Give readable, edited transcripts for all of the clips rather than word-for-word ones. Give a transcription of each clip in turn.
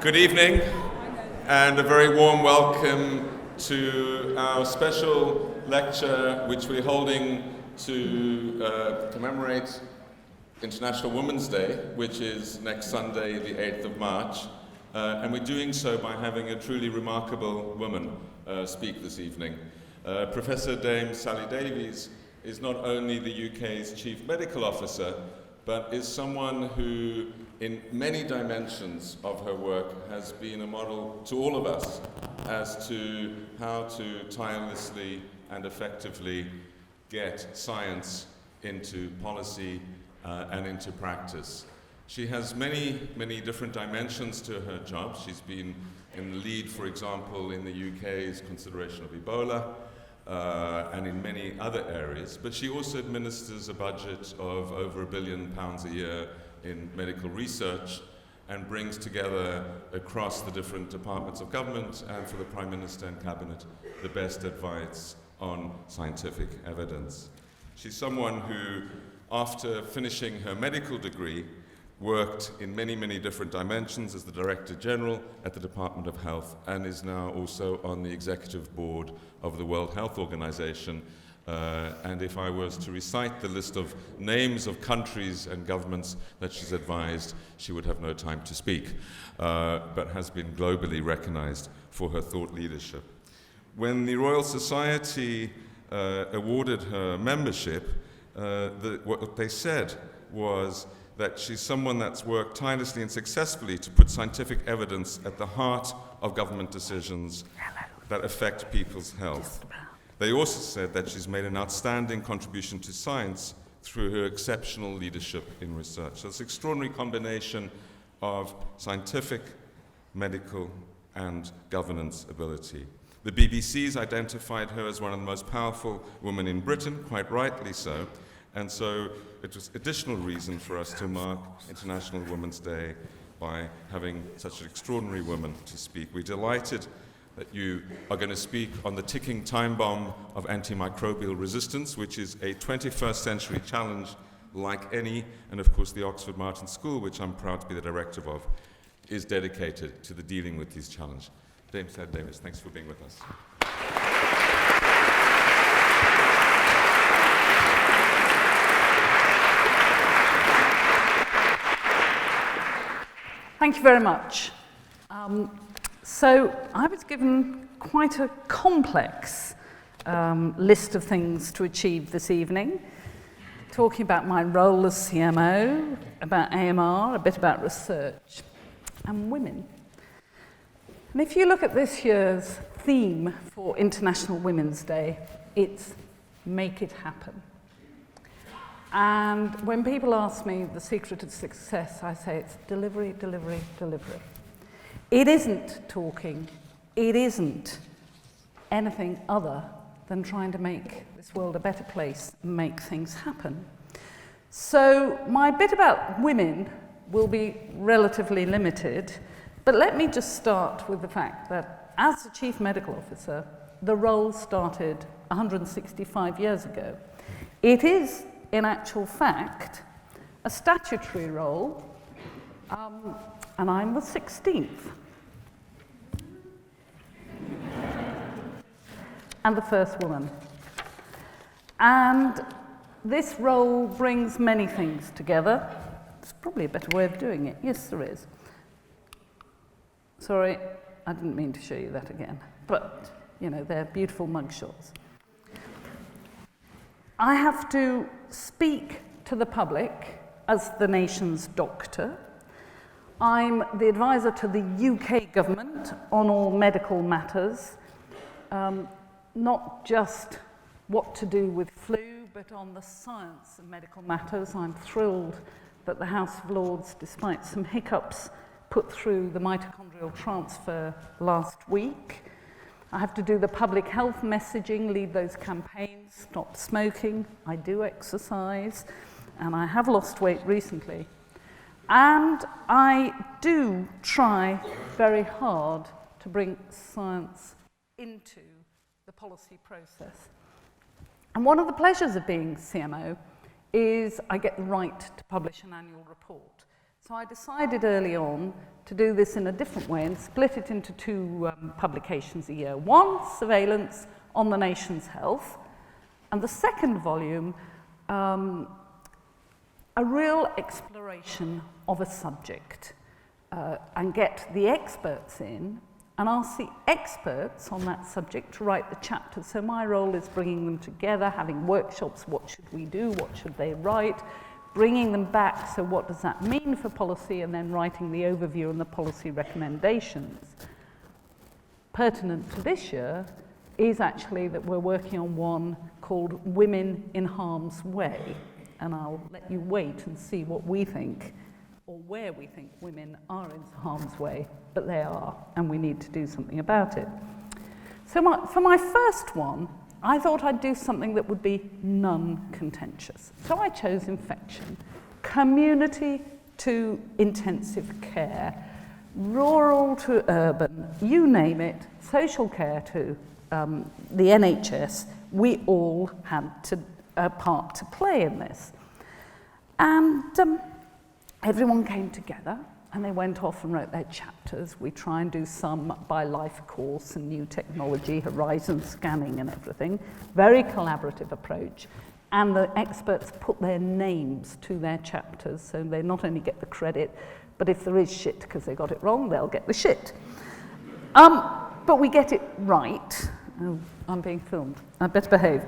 Good evening, and a very warm welcome to our special lecture, which we're holding to commemorate International Women's Day, which is next Sunday, the 8th of March. And we're doing so by having a truly remarkable woman speak this evening. Professor Dame Sally Davies is not only the UK's Chief Medical Officer, but is someone who, in many dimensions of her work, has been a model to all of us as to how to tirelessly and effectively get science into policy and into practice. She has many, many different dimensions to her job. She's been in the lead, for example, in the UK's consideration of Ebola, and in many other areas, but she also administers a budget of over £1 billion a year in medical research and brings together across the different departments of government and for the Prime Minister and Cabinet the best advice on scientific evidence. She's someone who, after finishing her medical degree, worked in many, many different dimensions as the Director General at the Department of Health and is now also on the Executive Board of the World Health Organization. And if I was to recite the list of names of countries and governments that she's advised, she would have no time to speak, but has been globally recognized for her thought leadership. When the Royal Society awarded her membership, what they said was that she's someone that's worked tirelessly and successfully to put scientific evidence at the heart of government decisions that affect people's health. They also said that she's made an outstanding contribution to science through her exceptional leadership in research. So it's an extraordinary combination of scientific, medical, and governance ability. The BBC's identified her as one of the most powerful women in Britain, quite rightly so, and so it was additional reason for us to mark International Women's Day by having such an extraordinary woman to speak. We're delighted that you are going to speak on the ticking time bomb of antimicrobial resistance, which is a 21st century challenge like any, and of course the Oxford Martin School, which I'm proud to be the director of, is dedicated to the dealing with these challenges. Dame Sally Davies, thanks for being with us. Thank you very much. So I was given quite a complex list of things to achieve this evening, talking about my role as CMO, about AMR, a bit about research, and women. And if you look at this year's theme for International Women's Day, it's Make It Happen. And when people ask me the secret of success, I say it's delivery, delivery, delivery. It isn't talking, it isn't anything other than trying to make this world a better place and make things happen. So my bit about women will be relatively limited, but let me just start with the fact that as the Chief Medical Officer, the role started 165 years ago. It is, in actual fact, a statutory role, and I'm the 16th. And the first woman. And this role brings many things together. There's probably a better way of doing it. Yes, there is. Sorry, I didn't mean to show you that again. But, you know, they're beautiful mugshots. I have to speak to the public as the nation's doctor. I'm the advisor to the UK government on all medical matters, not just what to do with flu, but on the science of medical matters. I'm thrilled that the House of Lords, despite some hiccups, put through the mitochondrial transfer last week. I have to do the public health messaging, lead those campaigns, stop smoking, I do exercise, and I have lost weight recently. And I do try very hard to bring science into the policy process. And one of the pleasures of being CMO is I get the right to publish an annual report. So I decided early on to do this in a different way and split it into two publications a year. One, surveillance on the nation's health, and the second volume, a real exploration of a subject and get the experts in and ask the experts on that subject to write the chapters. So my role is bringing them together, having workshops, what should we do, what should they write, bringing them back, so what does that mean for policy, and then writing the overview and the policy recommendations. Pertinent to this year is actually that we're working on one called Women in Harm's Way, and I'll let you wait and see what we think, or where we think women are in harm's way, but they are, and we need to do something about it. So for my first one, I thought I'd do something that would be non-contentious. So I chose infection, community to intensive care, rural to urban, you name it, social care to the NHS. We all had a part to play in this. And everyone came together and they went off and wrote their chapters. We try and do some by life course and new technology, horizon scanning and everything. Very collaborative approach. And the experts put their names to their chapters, so they not only get the credit, but if there is shit because they got it wrong, they'll get the shit. But we get it right. Oh, I'm being filmed. I better behave.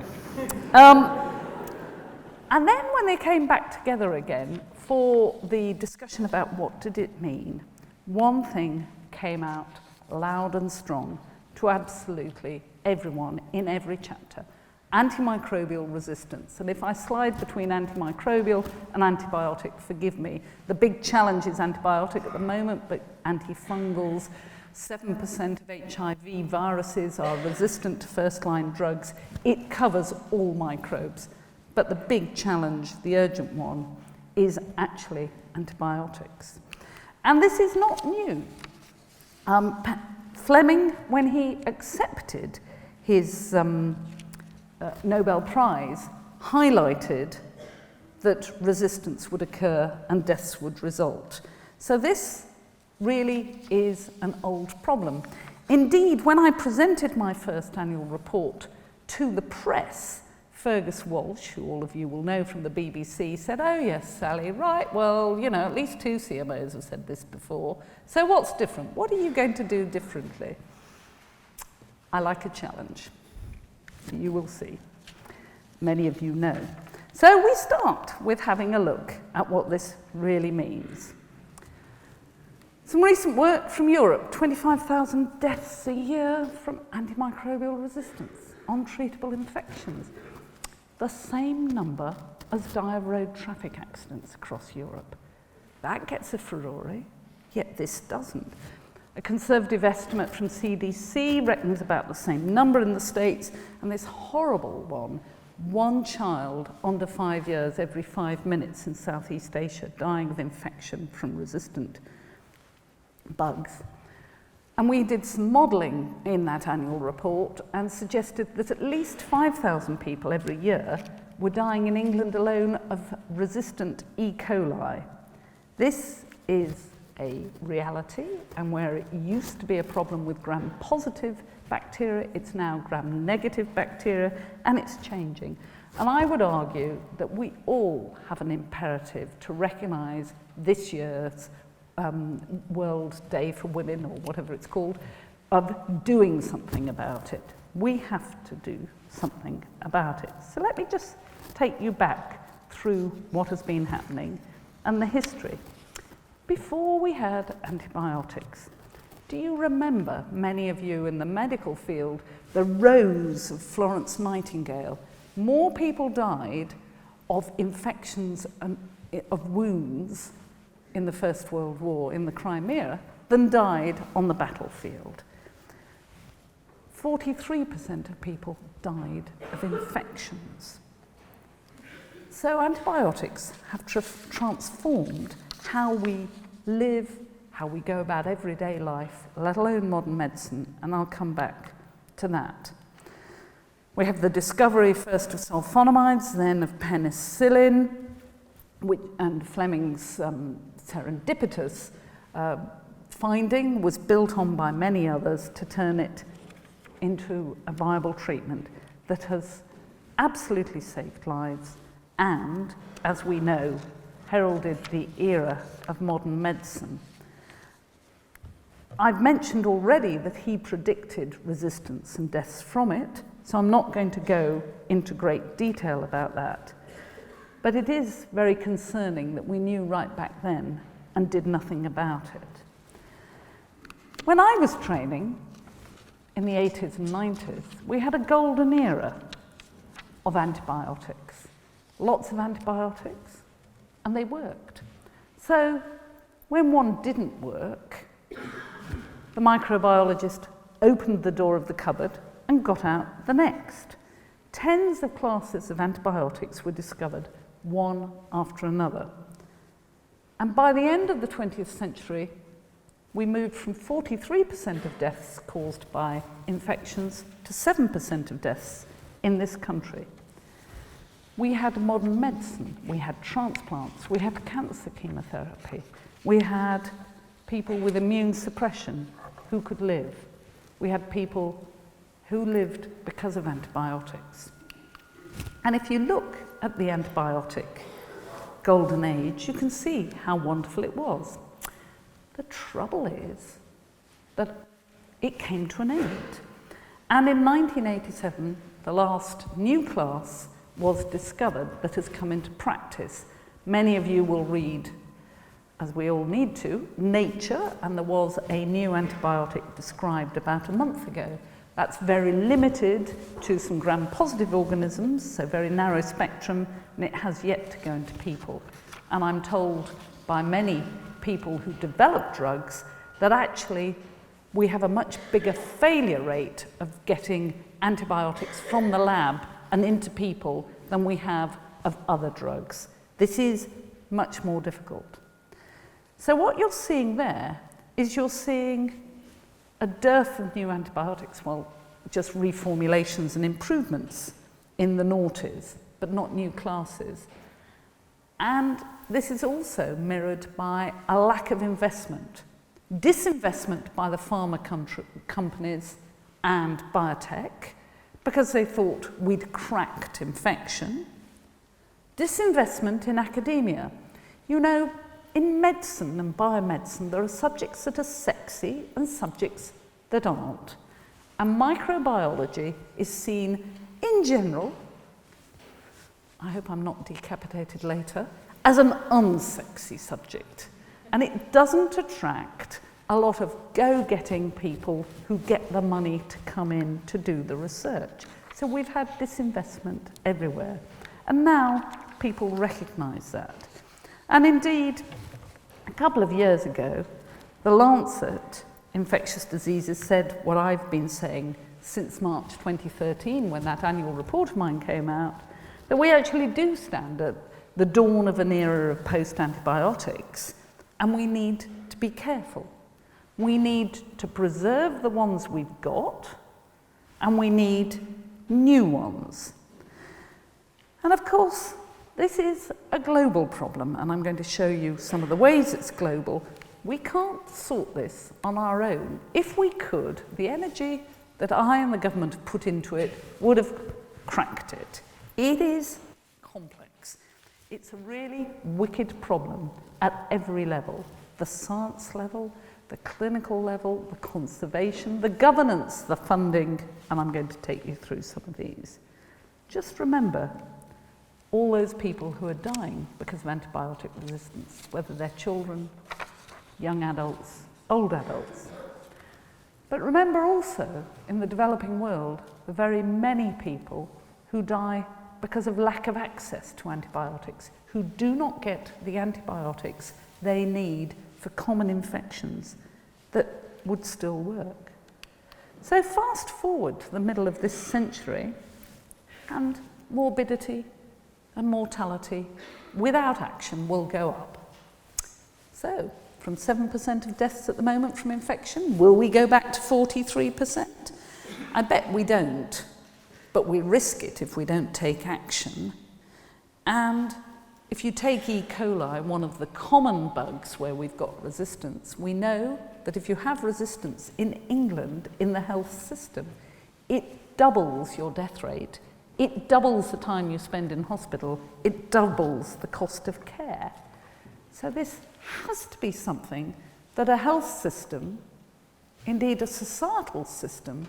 And then when they came back together again for the discussion about what did it mean, one thing came out loud and strong to absolutely everyone in every chapter: antimicrobial resistance. And if I slide between antimicrobial and antibiotic, forgive me. The big challenge is antibiotic at the moment, but antifungals, 7% of HIV viruses are resistant to first-line drugs. It covers all microbes. But the big challenge, the urgent one, is actually antibiotics. And this is not new. Fleming, when he accepted his Nobel Prize, highlighted that resistance would occur and deaths would result. So this really is an old problem. Indeed, when I presented my first annual report to the press, Fergus Walsh, who all of you will know from the BBC, said, "Oh yes, Sally, right, well, you know, at least 2 CMOs have said this before. So what's different? What are you going to do differently?" I like a challenge. You will see. Many of you know. So we start with having a look at what this really means. Some recent work from Europe: 25,000 deaths a year from antimicrobial resistance, untreatable infections. The same number as die of road traffic accidents across Europe. That gets a furore, yet this doesn't. A conservative estimate from CDC reckons about the same number in the States, and this horrible one child under 5 years every 5 minutes in Southeast Asia dying of infection from resistant bugs. And we did some modelling in that annual report and suggested that at least 5,000 people every year were dying in England alone of resistant E. coli. This is a reality, and where it used to be a problem with gram-positive bacteria, it's now gram-negative bacteria, and it's changing. And I would argue that we all have an imperative to recognise this year's World Day for Women, or whatever it's called, of doing something about it. We have to do something about it. So let me just take you back through what has been happening and the history. Before we had antibiotics, do you remember, many of you in the medical field, the Rose of Florence Nightingale? More people died of infections and of wounds in the First World War in the Crimea than died on the battlefield. 43% of people died of infections. So antibiotics have transformed how we live, how we go about everyday life, let alone modern medicine, and I'll come back to that. We have the discovery first of sulfonamides, then of penicillin. and Fleming's serendipitous finding was built on by many others to turn it into a viable treatment that has absolutely saved lives and, as we know, heralded the era of modern medicine. I've mentioned already that he predicted resistance and deaths from it, so I'm not going to go into great detail about that. But it is very concerning that we knew right back then and did nothing about it. When I was training in the 80s and 90s, we had a golden era of antibiotics. Lots of antibiotics, and they worked. So when one didn't work, the microbiologist opened the door of the cupboard and got out the next. Tens of classes of antibiotics were discovered, one after another. And by the end of the 20th century, we moved from 43% of deaths caused by infections to 7% of deaths in this country. We had modern medicine, we had transplants, we had cancer chemotherapy, we had people with immune suppression who could live. We had people who lived because of antibiotics. And if you look at the antibiotic golden age, you can see how wonderful it was. The trouble is that it came to an end. And in 1987, the last new class was discovered that has come into practice. Many of you will read, as we all need to, Nature, and there was a new antibiotic described about a month ago. That's very limited to some gram-positive organisms, so very narrow spectrum, and it has yet to go into people. And I'm told by many people who develop drugs that actually we have a much bigger failure rate of getting antibiotics from the lab and into people than we have of other drugs. This is much more difficult. So what you're seeing there is you're seeing a dearth of new antibiotics, well, just reformulations and improvements in the noughties, but not new classes. And this is also mirrored by a lack of investment. Disinvestment by the pharma companies and biotech, because they thought we'd cracked infection. Disinvestment in academia. You know, in medicine and biomedicine, there are subjects that are sexy and subjects that aren't. And microbiology is seen, in general, I hope I'm not decapitated later, as an unsexy subject. And it doesn't attract a lot of go-getting people who get the money to come in to do the research. So we've had disinvestment everywhere. And now people recognise that. And indeed, a couple of years ago, the Lancet Infectious Diseases said what I've been saying since March 2013, when that annual report of mine came out, that we actually do stand at the dawn of an era of post-antibiotics, and we need to be careful. We need to preserve the ones we've got, and we need new ones. And of course, this is a global problem, and I'm going to show you some of the ways it's global. We can't sort this on our own. If we could, the energy that I and the government have put into it would have cracked it. It is complex. It's a really wicked problem at every level. The science level, the clinical level, the conservation, the governance, the funding, and I'm going to take you through some of these. Just remember all those people who are dying because of antibiotic resistance, whether they're children, young adults, old adults. But remember also, in the developing world, the very many people who die because of lack of access to antibiotics, who do not get the antibiotics they need for common infections that would still work. So fast forward to the middle of this century, and morbidity and mortality without action will go up. So, from 7% of deaths at the moment from infection, will we go back to 43%? I bet we don't, but we risk it if we don't take action. And if you take E. coli, one of the common bugs where we've got resistance, we know that if you have resistance in England in the health system, it doubles your death rate, it doubles the time you spend in hospital, it doubles the cost of care. So this has to be something that a health system, indeed a societal system,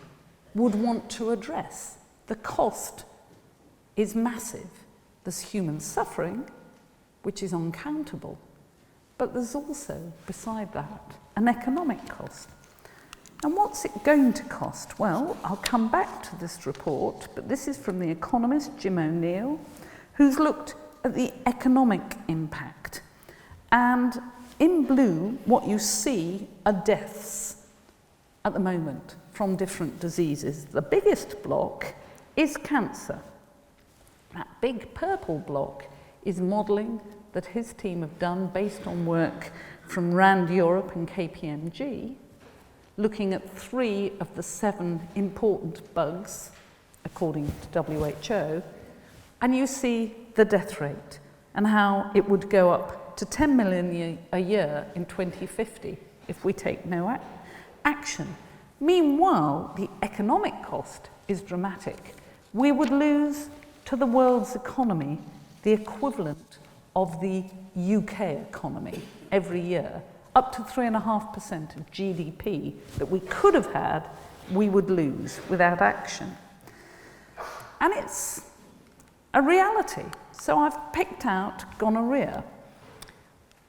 would want to address. The cost is massive. There's human suffering, which is uncountable, but there's also, beside that, an economic cost. And what's it going to cost? Well, I'll come back to this report, but this is from the economist Jim O'Neill, who's looked at the economic impact. And in blue, what you see are deaths at the moment from different diseases. The biggest block is cancer. That big purple block is modelling that his team have done based on work from RAND Europe and KPMG, looking at 3 of the 7 important bugs, according to WHO, and you see the death rate and how it would go up to 10 million a year in 2050 if we take no action. Meanwhile, the economic cost is dramatic. We would lose to the world's economy the equivalent of the UK economy every year, up to 3.5% of GDP that we could have had, we would lose without action. And it's a reality. So I've picked out gonorrhea.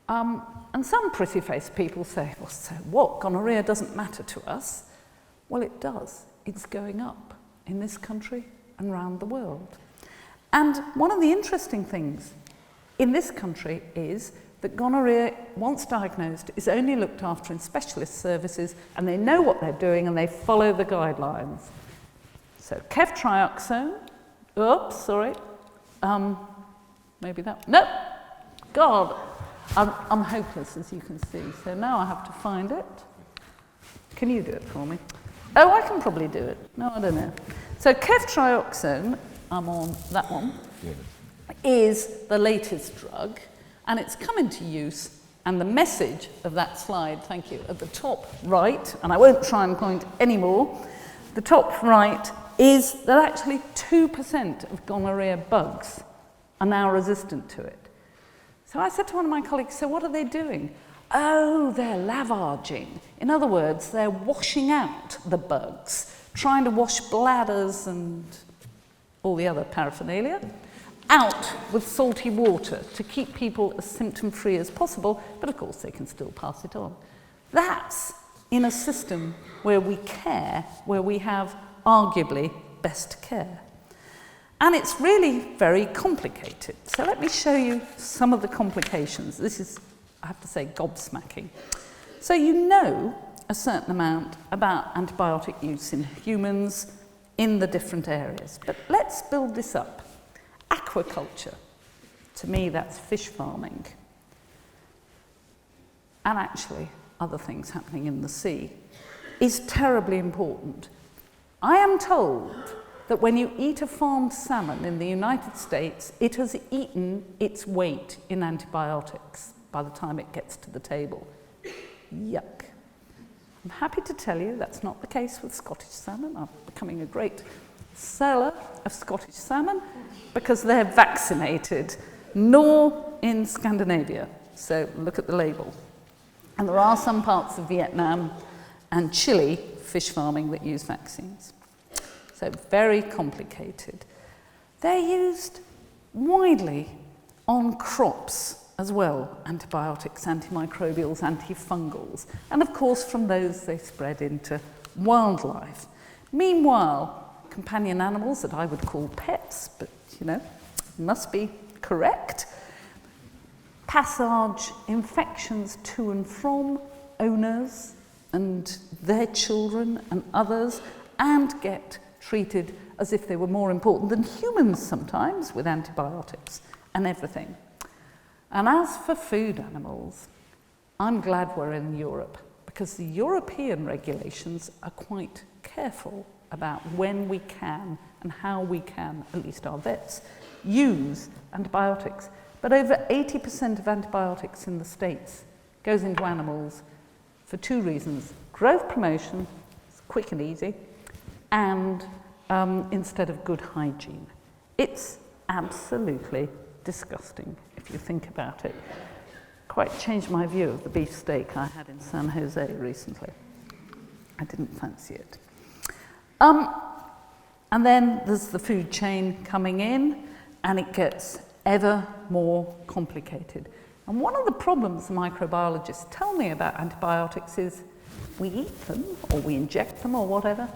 And some pretty-faced people say, well, so what? Gonorrhea doesn't matter to us. Well, it does. It's going up in this country and around the world. And one of the interesting things in this country is that gonorrhea, once diagnosed, is only looked after in specialist services, and they know what they're doing and they follow the guidelines. So ceftriaxone, maybe that, no, God, I'm hopeless, as you can see, so now I have to find it. Can you do it for me? Oh, I can probably do it. No, I don't know. So ceftriaxone, I'm on that one, is the latest drug, and it's come into use, and the message of that slide, thank you, at the top right, and I won't try and point anymore, the top right is that actually 2% of gonorrhea bugs are now resistant to it. So I said to one of my colleagues, so what are they doing? Oh, they're lavaging. In other words, they're washing out the bugs, trying to wash bladders and all the other paraphernalia out with salty water to keep people as symptom-free as possible, but of course they can still pass it on. That's in a system where we care, where we have arguably best care. And it's really very complicated. So let me show you some of the complications. This is, I have to say, gobsmacking. So you know a certain amount about antibiotic use in humans in the different areas. But let's build this up. Aquaculture, to me that's fish farming. And actually other things happening in the sea, is terribly important. I am told that when you eat a farmed salmon in the United States, it has eaten its weight in antibiotics by the time it gets to the table. Yuck. I'm happy to tell you that's not the case with Scottish salmon. I'm becoming a great seller of Scottish salmon because they're vaccinated, nor in Scandinavia. So look at the label. And there are some parts of Vietnam and Chile fish farming that use vaccines. So very complicated. They're used widely on crops as well, antibiotics, antimicrobials, antifungals, and of course from those they spread into wildlife. Meanwhile, companion animals that I would call pets, but you know, must be correct, passage infections to and from owners and their children and others, and get treated as if they were more important than humans sometimes with antibiotics and everything. And as for food animals, I'm glad we're in Europe because the European regulations are quite careful about when we can and how we can, at least our vets, use antibiotics. But over 80% of antibiotics in the States goes into animals for two reasons: growth promotion, it's quick and easy, and instead of good hygiene. It's absolutely disgusting if you think about it. Quite changed my view of the beef steak I had in San Jose recently. I didn't fancy it. And then there's the food chain coming in, and it gets ever more complicated. And one of the problems the microbiologists tell me about antibiotics is we eat them, or we inject them, or whatever,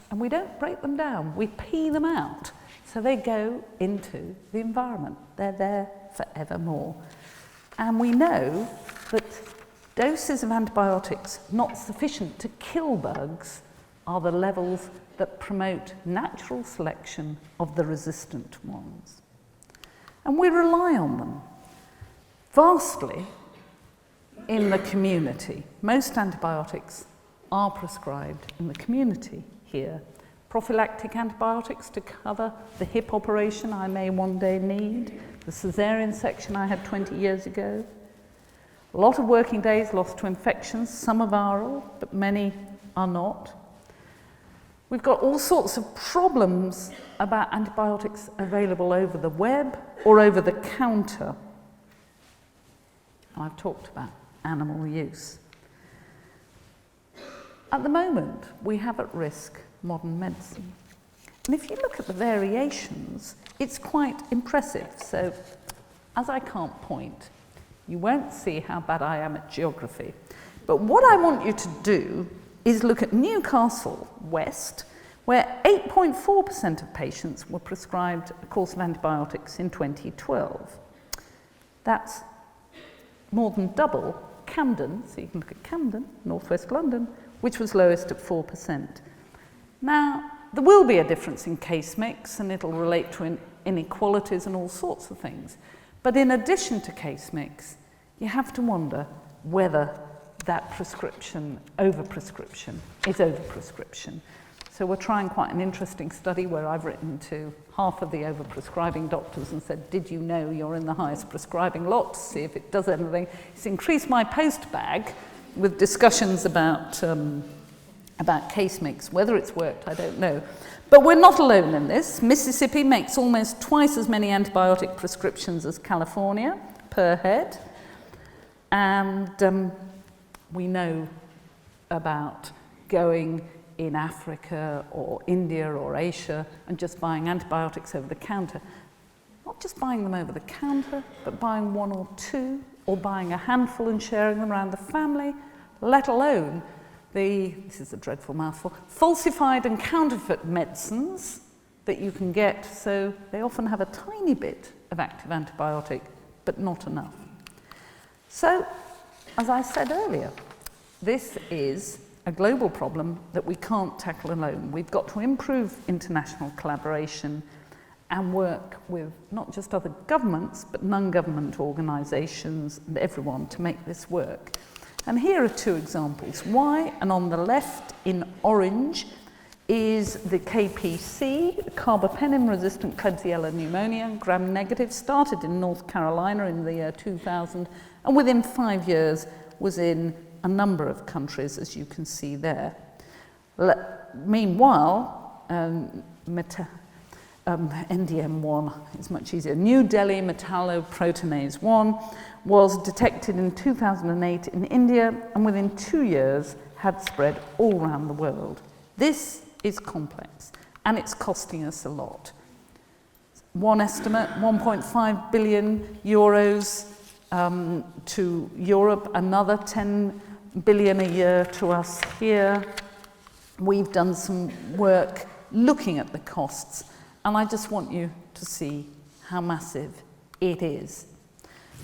and we don't break them down. We pee them out. So they go into the environment. They're there forevermore. And we know that doses of antibiotics not sufficient to kill bugs are the levels that promote natural selection of the resistant ones. And we rely on them vastly in the community. Most antibiotics are prescribed in the community here. Prophylactic antibiotics to cover the hip operation I may one day need, the caesarean section I had 20 years ago. A lot of working days lost to infections, some are viral, but many are not. We've got all sorts of problems about antibiotics available over the web or over the counter. I've talked about animal use. At the moment, we have at risk modern medicine. And if you look at the variations, it's quite impressive. So, as I can't point, you won't see how bad I am at geography. But what I want you to do is look at Newcastle West, where 8.4% of patients were prescribed a course of antibiotics in 2012. That's more than double Camden, so you can look at Camden, northwest London, which was lowest at 4%. Now, there will be a difference in case mix, and it'll relate to inequalities and all sorts of things. But in addition to case mix, you have to wonder whether that prescription, overprescription, is overprescription. So we're trying quite an interesting study where I've written to half of the overprescribing doctors and said, did you know you're in the highest prescribing lot, to see if it does anything. It's increased my post bag with discussions about case mix. Whether it's worked, I don't know. But we're not alone in this. Mississippi makes almost twice as many antibiotic prescriptions as California per head. And we know about going in Africa or India or Asia and just buying antibiotics over the counter. Not just buying them over the counter, but buying one or two, or buying a handful and sharing them around the family, let alone this is a dreadful mouthful, falsified and counterfeit medicines that you can get. So they often have a tiny bit of active antibiotic, but not enough. So, as I said earlier, this is a global problem that we can't tackle alone. We've got to improve international collaboration and work with not just other governments, but non-government organisations and everyone to make this work. And here are two examples. Why, and on the left in orange, is the KPC, carbapenem-resistant Klebsiella pneumonia, gram-negative, started in North Carolina in the year 2000, and within 5 years was in a number of countries, as you can see there. Meanwhile, NDM1 is much easier. New Delhi metalloproteinase 1 was detected in 2008 in India, and within 2 years had spread all around the world. This is complex, and it's costing us a lot. One estimate, 1.5 billion euros to Europe, another 10 billion a year to us here. We've done some work looking at the costs, and I just want you to see how massive it is.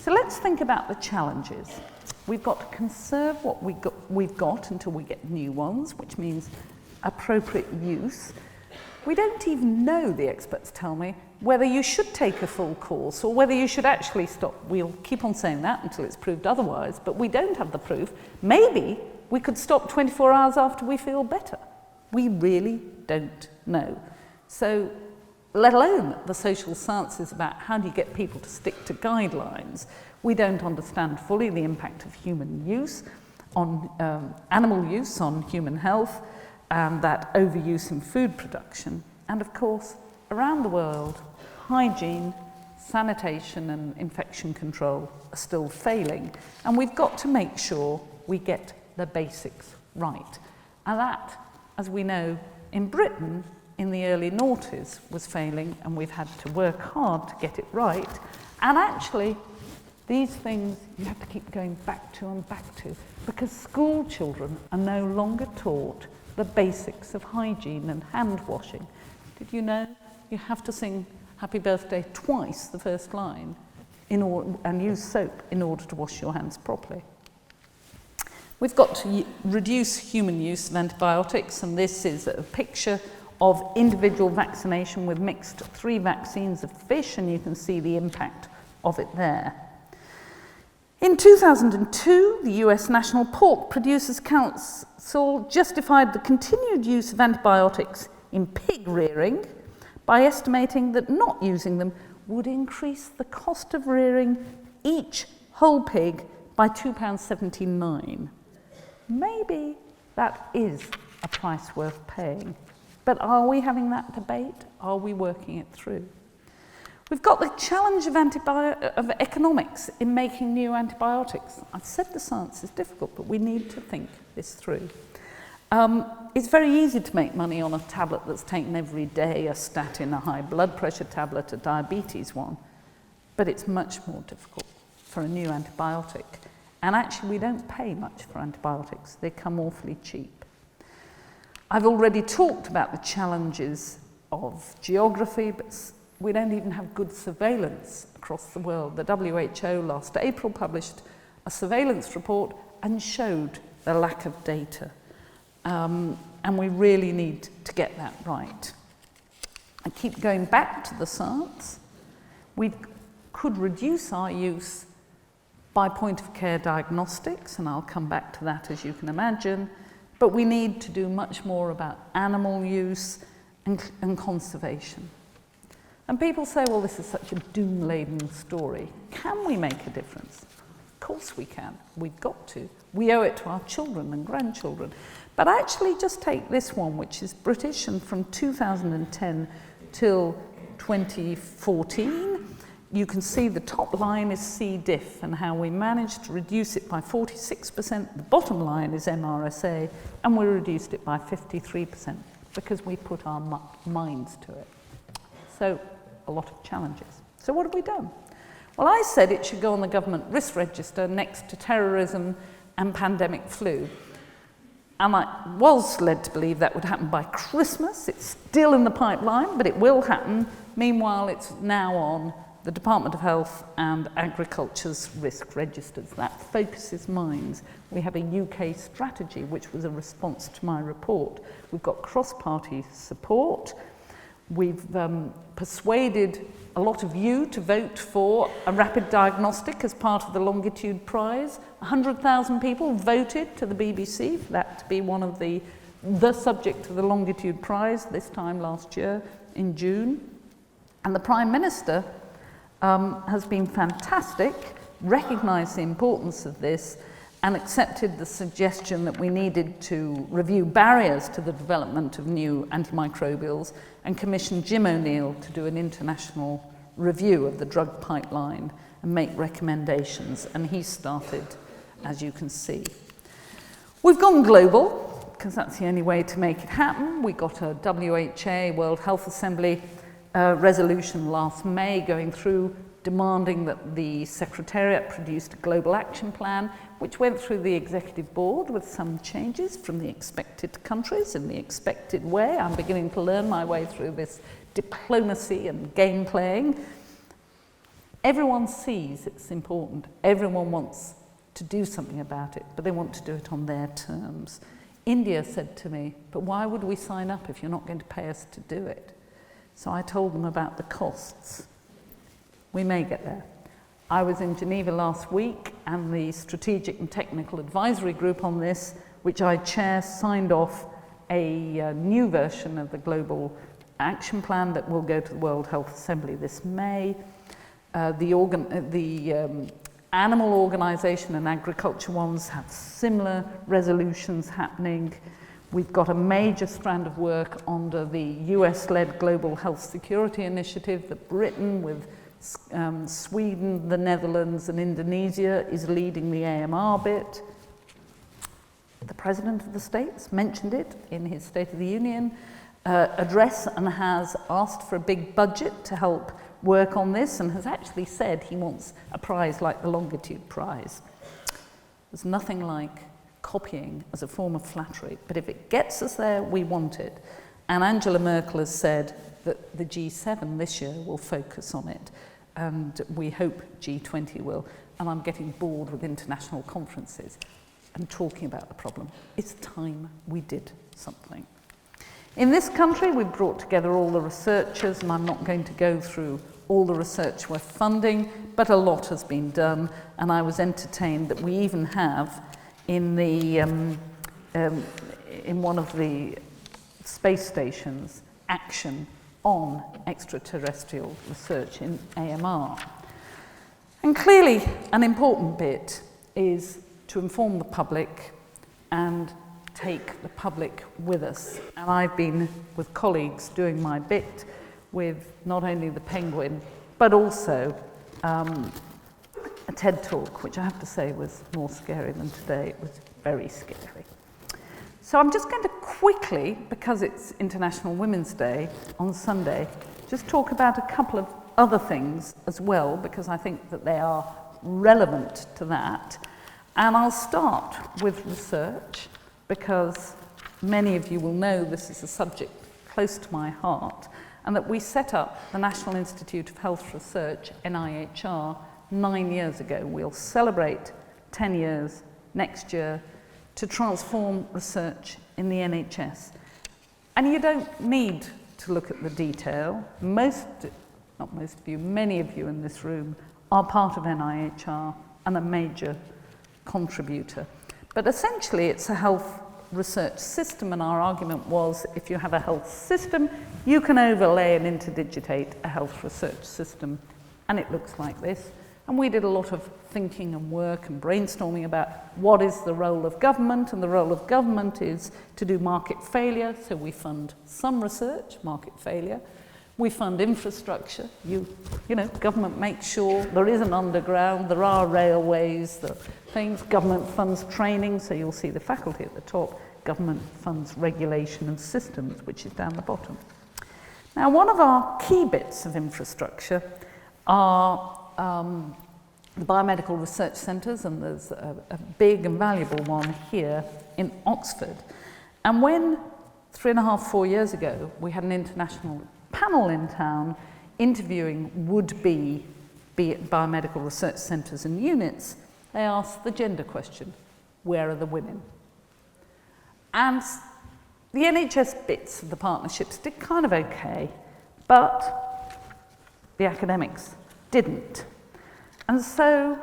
So let's think about the challenges. We've got to conserve what we've got until we get new ones, which means appropriate use. We don't even know, the experts tell me, whether you should take a full course or whether you should actually stop. We'll keep on saying that until it's proved otherwise, but we don't have the proof. Maybe we could stop 24 hours after we feel better. We really don't know. So let alone the social sciences about how do you get people to stick to guidelines. We don't understand fully the impact of human use on animal use on human health, and that overuse in food production. And of course, around the world, hygiene, sanitation and infection control are still failing. And we've got to make sure we get the basics right. And that, as we know, in Britain, in the early noughties was failing, and we've had to work hard to get it right. And actually, these things you have to keep going back to and back to, because school children are no longer taught the basics of hygiene and hand washing. Did you know you have to sing Happy Birthday twice, the first line, and use soap in order to wash your hands properly? We've got to reduce human use of antibiotics, and this is a picture of individual vaccination. We've mixed 3 vaccines of fish, and you can see the impact of it there. In 2002, the US National Pork Producers Council justified the continued use of antibiotics in pig rearing by estimating that not using them would increase the cost of rearing each whole pig by £2.79. Maybe that is a price worth paying. But are we having that debate? Are we working it through? We've got the challenge of economics in making new antibiotics. I've said the science is difficult, but we need to think this through. It's very easy to make money on a tablet that's taken every day, a statin, a high blood pressure tablet, a diabetes one, but it's much more difficult for a new antibiotic. And actually, we don't pay much for antibiotics. They come awfully cheap. I've already talked about the challenges of geography, but we don't even have good surveillance across the world. The WHO last April published a surveillance report and showed the lack of data. And we really need to get that right. I keep going back to the science. We could reduce our use by point-of-care diagnostics, and I'll come back to that, as you can imagine, but we need to do much more about animal use and conservation. And people say, well, this is such a doom-laden story. Can we make a difference? Of course we can. We've got to. We owe it to our children and grandchildren. But actually, just take this one, which is British, and from 2010 till 2014, you can see the top line is C. diff and how we managed to reduce it by 46%. The bottom line is MRSA, and we reduced it by 53% because we put our minds to it. So, a lot of challenges. So what have we done? Well, I said it should go on the government risk register next to terrorism and pandemic flu. And I was led to believe that would happen by Christmas. It's still in the pipeline, but it will happen. Meanwhile, it's now on the Department of Health and Agriculture's risk registers. That focuses minds. We have a UK strategy, which was a response to my report. We've got cross-party support. We've persuaded a lot of you to vote for a rapid diagnostic as part of the Longitude Prize. 100,000 people voted to the BBC for that to be one of the subject of the Longitude Prize this time last year in June. And the Prime Minister has been fantastic, recognised the importance of this, and accepted the suggestion that we needed to review barriers to the development of new antimicrobials and commissioned Jim O'Neill to do an international review of the drug pipeline and make recommendations. And he started, as you can see. We've gone global, because that's the only way to make it happen. We got a WHO, World Health Assembly, resolution last May going through demanding that the Secretariat produced a global action plan, which went through the executive board with some changes from the expected countries in the expected way. I'm beginning to learn my way through this diplomacy and game playing. Everyone sees it's important. Everyone wants to do something about it, but they want to do it on their terms. India said to me, but why would we sign up if you're not going to pay us to do it? So I told them about the costs. We may get there. I was in Geneva last week, and the Strategic and Technical Advisory Group on this, which I chair, signed off a new version of the global action plan that will go to the World Health Assembly this May. The animal organisation and agriculture ones have similar resolutions happening. We've got a major strand of work under the US-led Global Health Security Initiative that Britain, with Sweden, the Netherlands and Indonesia, is leading the AMR bit. The President of the States mentioned it in his State of the Union address and has asked for a big budget to help work on this, and has actually said he wants a prize like the Longitude Prize. There's nothing like copying as a form of flattery, but if it gets us there, we want it. And Angela Merkel has said that the G7 this year will focus on it, and we hope G20 will. And I'm getting bored with international conferences and talking about the problem. It's time we did something. In this country, we've brought together all the researchers, and I'm not going to go through all the research we're funding, but a lot has been done, and I was entertained that we even have in one of the space stations action on extraterrestrial research in AMR. And clearly, an important bit is to inform the public and take the public with us. And I've been with colleagues doing my bit with not only the Penguin, but also a TED Talk, which I have to say was more scary than today. It was very scary. So I'm just going to quickly, because it's International Women's Day on Sunday, just talk about a couple of other things as well, because I think that they are relevant to that. And I'll start with research, because many of you will know this is a subject close to my heart, and that we set up the National Institute of Health Research, NIHR, 9 years ago. We'll celebrate 10 years next year to transform research in the NHS. And you don't need to look at the detail. Many of you in this room are part of NIHR and a major contributor. But essentially it's a health research system, and our argument was if you have a health system, you can overlay and interdigitate a health research system, and it looks like this. And we did a lot of thinking and work and brainstorming about what is the role of government, and the role of government is to do market failure, so we fund some research, market failure. We fund infrastructure. You know, government makes sure there is an underground, there are railways, the things. Government funds training, so you'll see the faculty at the top. Government funds regulation and systems, which is down the bottom. Now, one of our key bits of infrastructure are the biomedical research centres, and there's a big and valuable one here in Oxford. And when 3.5, 4 years ago, we had an international panel in town interviewing would-be biomedical research centres and units, they asked the gender question: where are the women? And the NHS bits of the partnerships did kind of okay, but the academics didn't. And so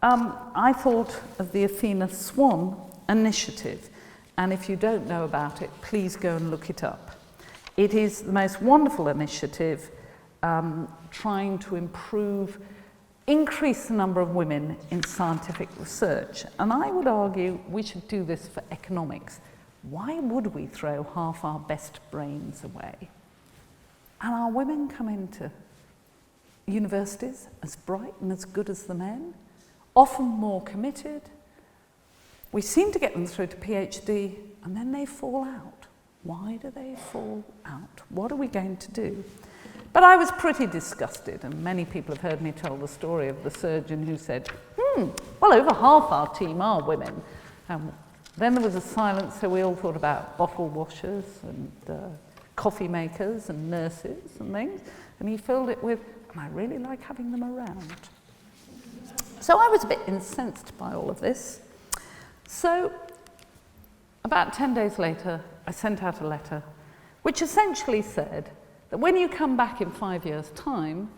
I thought of the Athena Swan initiative, and if you don't know about it, please go and look it up. It is the most wonderful initiative trying to increase the number of women in scientific research. And I would argue we should do this for economics. Why would we throw half our best brains away? And our women come into universities as bright and as good as the men, often more committed. We seem to get them through to PhD, and then they fall out. Why do they fall out? What are we going to do? But I was pretty disgusted, and many people have heard me tell the story of the surgeon who said, well, over half our team are women. Then there was a silence, so we all thought about bottle washers and coffee makers and nurses and things, and he filled it with, and I really like having them around. So I was a bit incensed by all of this. So about 10 days later, I sent out a letter which essentially said that when you come back in 5 years' time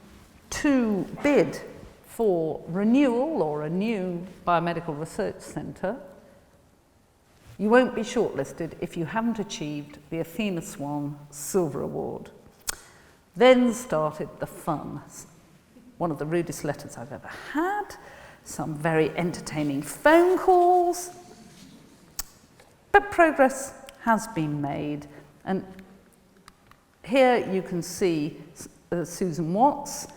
to bid for renewal or a new biomedical research centre, you won't be shortlisted if you haven't achieved the Athena Swan Silver Award. Then started the fun. One of the rudest letters I've ever had, some very entertaining phone calls, but progress has been made. And here you can see Susan Watts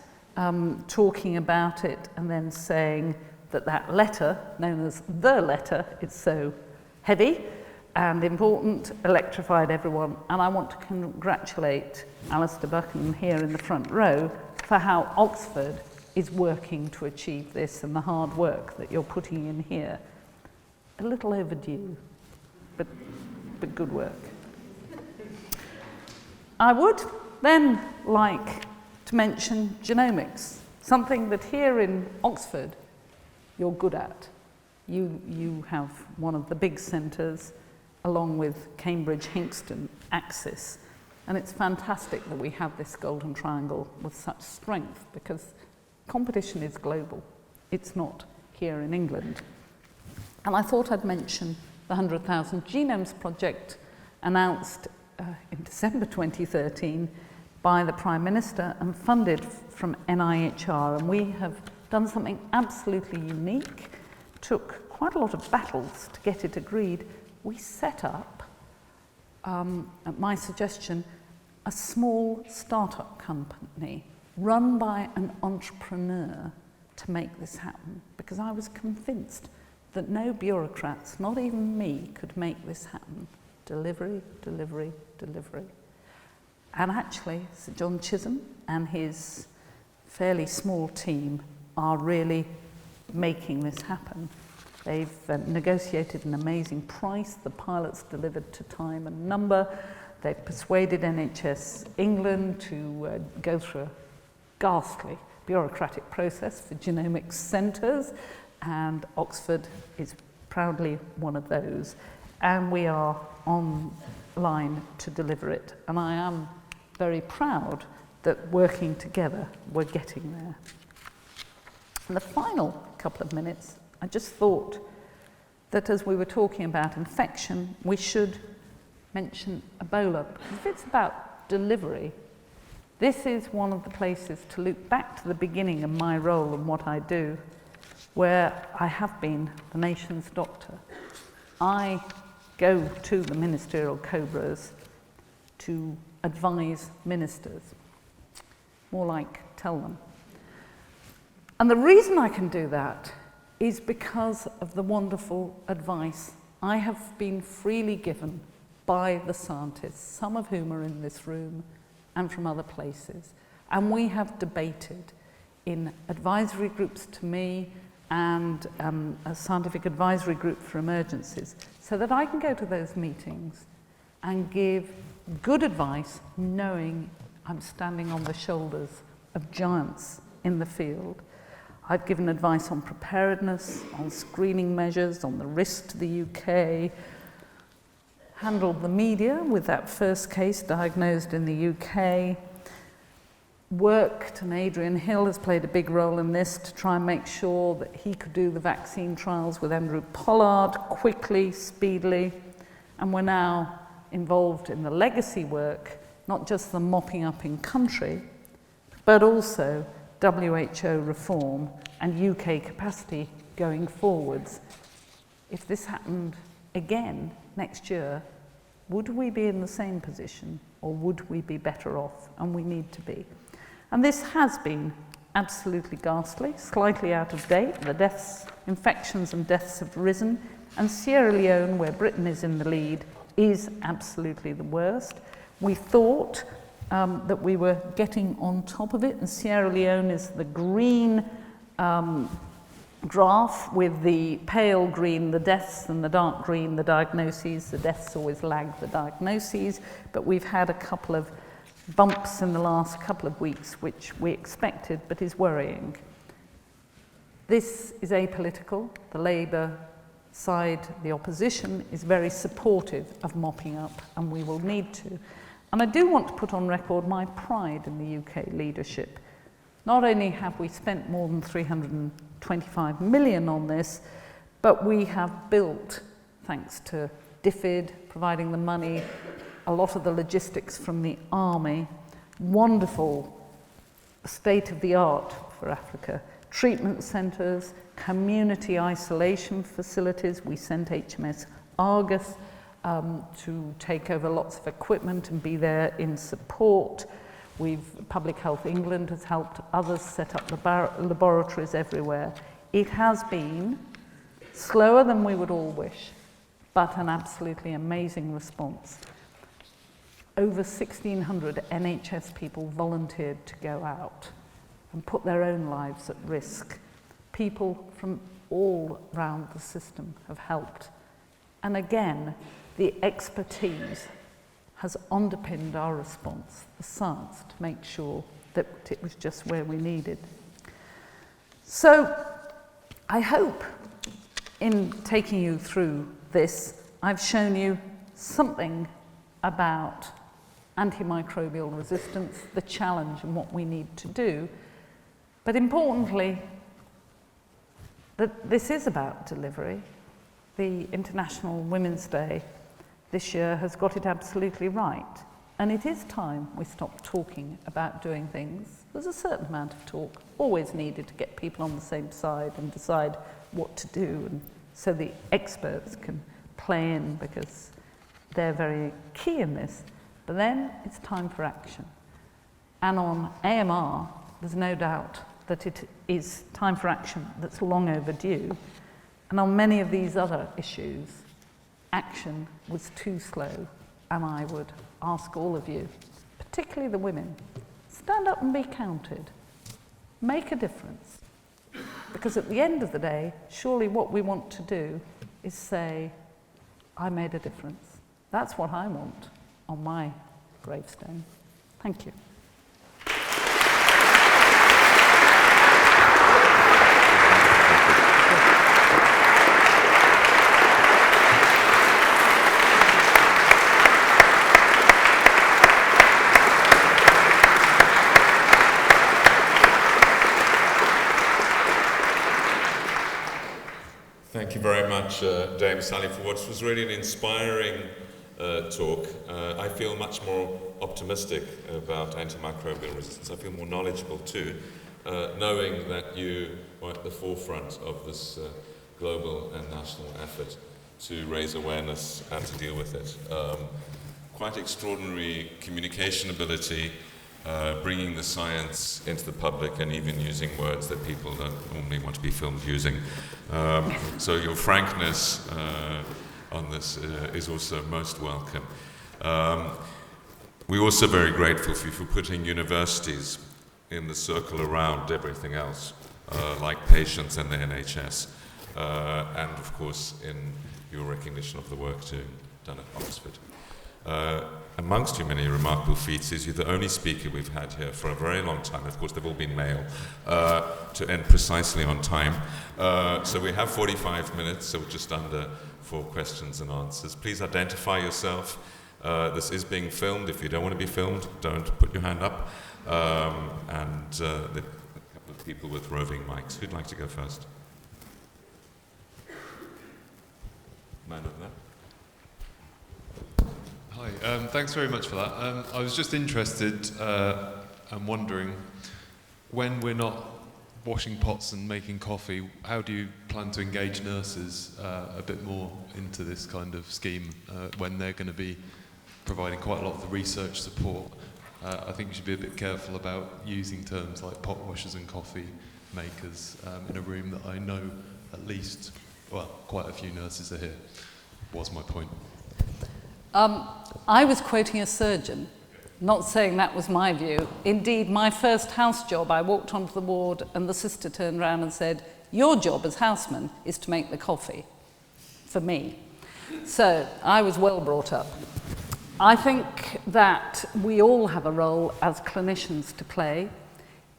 talking about it and then saying that that letter, known as the letter, is so heavy and important, electrified everyone. And I want to congratulate Alistair Buchan here in the front row for how Oxford is working to achieve this and the hard work that you're putting in here. A little overdue, but good work. I would then like to mention genomics, something that here in Oxford you're good at. You have one of the big centres along with Cambridge, Hinxton, Axis, and it's fantastic that we have this golden triangle with such strength because competition is global. It's not here in England. And I thought I'd mention the 100,000 Genomes Project announced in December 2013 by the Prime Minister and funded from NIHR. And we have done something absolutely unique. Took quite a lot of battles to get it agreed. We set up, at my suggestion, a small startup company run by an entrepreneur to make this happen, because I was convinced that no bureaucrats, not even me, could make this happen. Delivery, delivery, delivery. And actually, Sir John Chisholm and his fairly small team are really making this happen. They've negotiated an amazing price. The pilots delivered to time and number. They've persuaded NHS England to go through a ghastly bureaucratic process for genomics centres, and Oxford is proudly one of those. And we are on line to deliver it. And I am very proud that working together, we're getting there. In the final couple of minutes, I just thought that as we were talking about infection, we should mention Ebola. Because if it's about delivery, this is one of the places to look back to the beginning of my role and what I do, where I have been the nation's doctor. I go to the ministerial cobras to advise ministers, more like tell them. And the reason I can do that is because of the wonderful advice I have been freely given by the scientists, some of whom are in this room and from other places. And we have debated in advisory groups to me and a scientific advisory group for emergencies, so that I can go to those meetings and give good advice, knowing I'm standing on the shoulders of giants in the field. I've given advice on preparedness, on screening measures, on the risk to the UK, handled the media with that first case diagnosed in the UK, worked, and Adrian Hill has played a big role in this to try and make sure that he could do the vaccine trials with Andrew Pollard quickly, speedily, and we're now involved in the legacy work, not just the mopping up in country, but also WHO reform and UK capacity going forwards. If this happened again next year, would we be in the same position or would we be better off? And we need to be. And this has been absolutely ghastly, slightly out of date. The deaths, infections and deaths have risen, and Sierra Leone, where Britain is in the lead, is absolutely the worst. We thought that we were getting on top of it, and Sierra Leone is the green graph with the pale green the deaths and the dark green the diagnoses. The deaths always lag the diagnoses, but we've had a couple of bumps in the last couple of weeks which we expected but is worrying. This is apolitical. The Labour side, the opposition, is very supportive of mopping up, and we will need to. And I do want to put on record my pride in the UK leadership. Not only have we spent more than 325 million on this, but we have built, thanks to DFID providing the money, a lot of the logistics from the army. wonderful state-of-the-art for Africa, treatment centres, community isolation facilities. We sent HMS Argus to take over lots of equipment and be there in support. Public Health England has helped others set up laboratories everywhere. It has been slower than we would all wish, but an absolutely amazing response. Over 1,600 NHS people volunteered to go out and put their own lives at risk. People from all round the system have helped. And again, the expertise has underpinned our response, the science, to make sure that it was just where we needed. So I hope in taking you through this, I've shown you something about antimicrobial resistance, the challenge and what we need to do, but importantly, that this is about delivery. The International Women's Day this year has got it absolutely right. And it is time we stop talking about doing things. There's a certain amount of talk always needed to get people on the same side and decide what to do, and so the experts can play in because they're very key in this. But then it's time for action. And on AMR, there's no doubt that it is time for action that's long overdue. And on many of these other issues, action was too slow. And I would ask all of you, particularly the women, stand up and be counted. Make a difference. Because at the end of the day, surely what we want to do is say, I made a difference. That's what I want on my gravestone. Thank you. Thank you very much, Dame Sally, for what was really an inspiring talk. I feel much more optimistic about antimicrobial resistance. I feel more knowledgeable too, knowing that you are at the forefront of this global and national effort to raise awareness and to deal with it. Quite extraordinary communication ability, bringing the science into the public and even using words that people don't normally want to be filmed using. So your frankness on this is also most welcome. We're also very grateful for you for putting universities in the circle around everything else, like patients and the NHS, and of course in your recognition of the work done at Oxford. Amongst your many remarkable feats is you're the only speaker we've had here for a very long time. Of course, they've all been male, to end precisely on time. So we have 45 minutes, so just under for questions and answers. Please identify yourself. This is being filmed. If you don't want to be filmed, don't put your hand up. And the couple of people with roving mics. Who'd like to go first? Man over there. Hi, thanks very much for that. I was just interested and wondering, when we're not washing pots and making coffee, how do you plan to engage nurses a bit more into this kind of scheme when they're going to be providing quite a lot of the research support? I think you should be a bit careful about using terms like pot washers and coffee makers in a room that I know at least, well, quite a few nurses are here, was my point. I was quoting a surgeon, not saying that was my view. Indeed, my first house job, I walked onto the ward and the sister turned around and said, your job as houseman is to make the coffee for me. So I was well brought up. I think that we all have a role as clinicians to play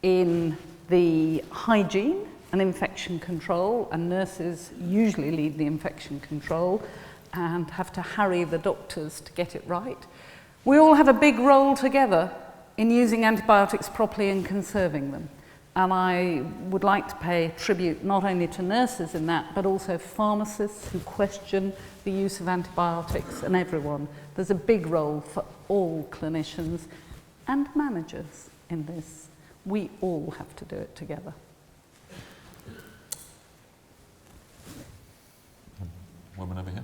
in the hygiene and infection control, and nurses usually lead the infection control and have to harry the doctors to get it right. We all have a big role together in using antibiotics properly and conserving them. And I would like to pay tribute not only to nurses in that, but also pharmacists who question the use of antibiotics, and everyone. There's a big role for all clinicians. and managers in this. We all have to do it together. Woman over here?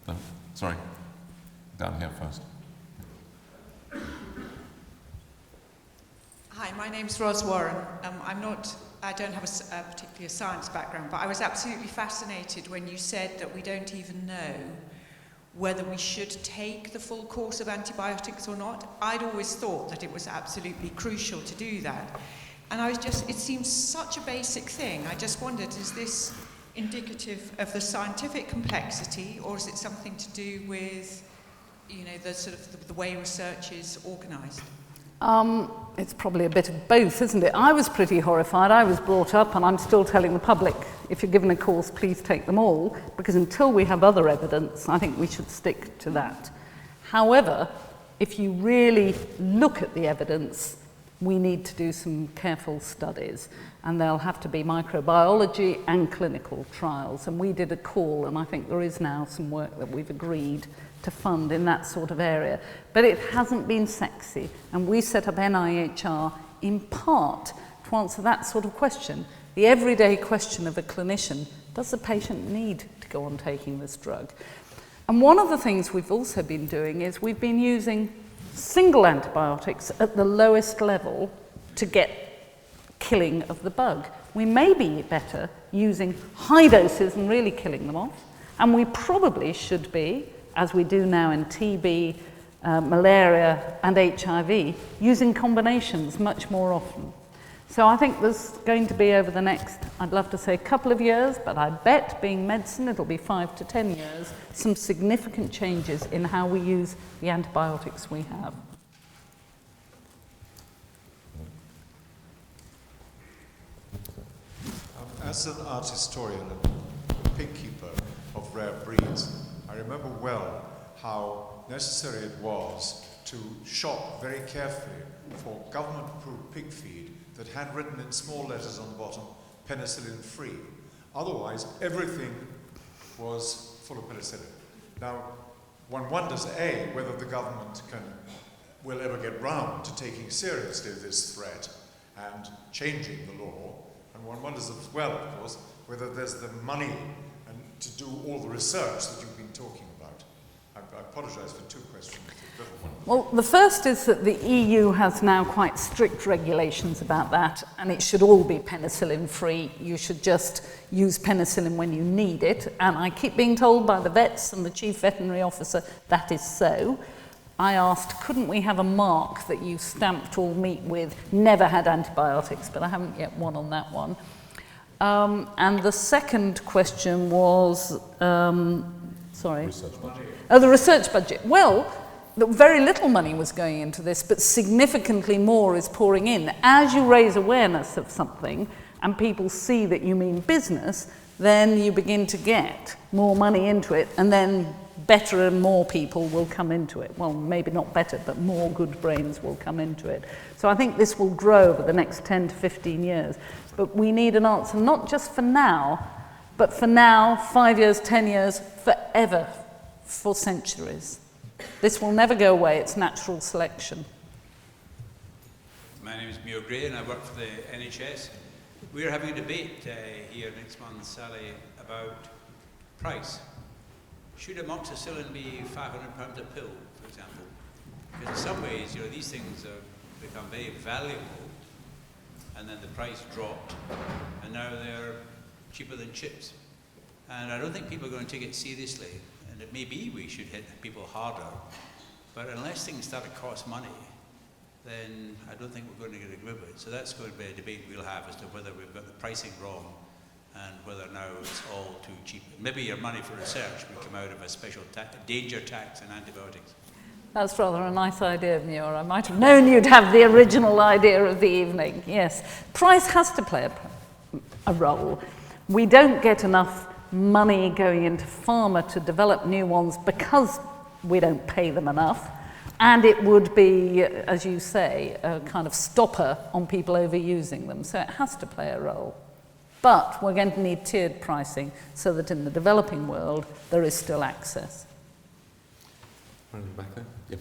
No, sorry. Down here first. Hi, my name's Ros Warren. I don't have a particularly a science background, but I was absolutely fascinated when you said that we don't even know whether we should take the full course of antibiotics or not. I'd always thought that it was absolutely crucial to do that. And it seems such a basic thing. I just wondered, is this indicative of the scientific complexity, or is it something to do with, the way research is organised? It's probably a bit of both, isn't it? I was pretty horrified. I was brought up, and I'm still telling the public, if you're given a course, please take them all, because until we have other evidence, I think we should stick to that. However, if you really look at the evidence, we need to do some careful studies, and there'll have to be microbiology and clinical trials. And we did a call, and I think there is now some work that we've agreed to fund in that sort of area. But it hasn't been sexy, and we set up NIHR in part to answer that sort of question, the everyday question of a clinician: does the patient need to go on taking this drug? And one of the things we've also been doing is we've been using single antibiotics at the lowest level to get killing of the bug. We may be better using high doses and really killing them off, and we probably should be, as we do now in TB, malaria and HIV, using combinations much more often. So I think there's going to be over the next, I'd love to say a couple of years, but I bet being medicine it'll be 5 to 10 years, some significant changes in how we use the antibiotics we have. As an art historian and pig keeper of rare breeds, I remember well how necessary it was to shop very carefully for government-approved pig feed that had written in small letters on the bottom, penicillin-free. Otherwise, everything was full of penicillin. Now, one wonders, A, whether the government will ever get round to taking seriously this threat and changing the law. And one wonders as well, of course, whether there's the money to do all the research that you've been talking about. I apologise for two questions. Well, the first is that the EU has now quite strict regulations about that, and it should all be penicillin-free. You should just use penicillin when you need it, and I keep being told by the vets and the chief veterinary officer that is so. I asked, couldn't we have a mark that you stamped all meat with, never had antibiotics, but I haven't yet won on that one. And the second question was, sorry. Research budget. Oh, the research budget. Well, very little money was going into this, but significantly more is pouring in. As you raise awareness of something and people see that you mean business, then you begin to get more money into it, and then better and more people will come into it. Well, maybe not better, but more good brains will come into it. So I think this will grow over the next 10 to 15 years. But we need an answer, not just for now, but for now, 5 years, 10 years, forever, for centuries. This will never go away, it's natural selection. My name is Muir Gray and I work for the NHS. We're having a debate here next month, Sally, about price. Should amoxicillin be £500 a pill, for example? Because in some ways, these things have become very valuable, and then the price dropped, and now they're cheaper than chips. And I don't think people are going to take it seriously, and it may be we should hit people harder, but unless things start to cost money, then I don't think we're going to get a grip of it. So that's going to be a debate we'll have as to whether we've got the pricing wrong and whether now it's all too cheap. Maybe your money for research would come out of a special danger tax on antibiotics. That's rather a nice idea, Muir. I might have known you'd have the original idea of the evening. Yes, price has to play a role. We don't get enough money going into pharma to develop new ones because we don't pay them enough. And it would be, as you say, a kind of stopper on people overusing them. So it has to play a role. But we're going to need tiered pricing so that in the developing world there is still access. Back there? Yep.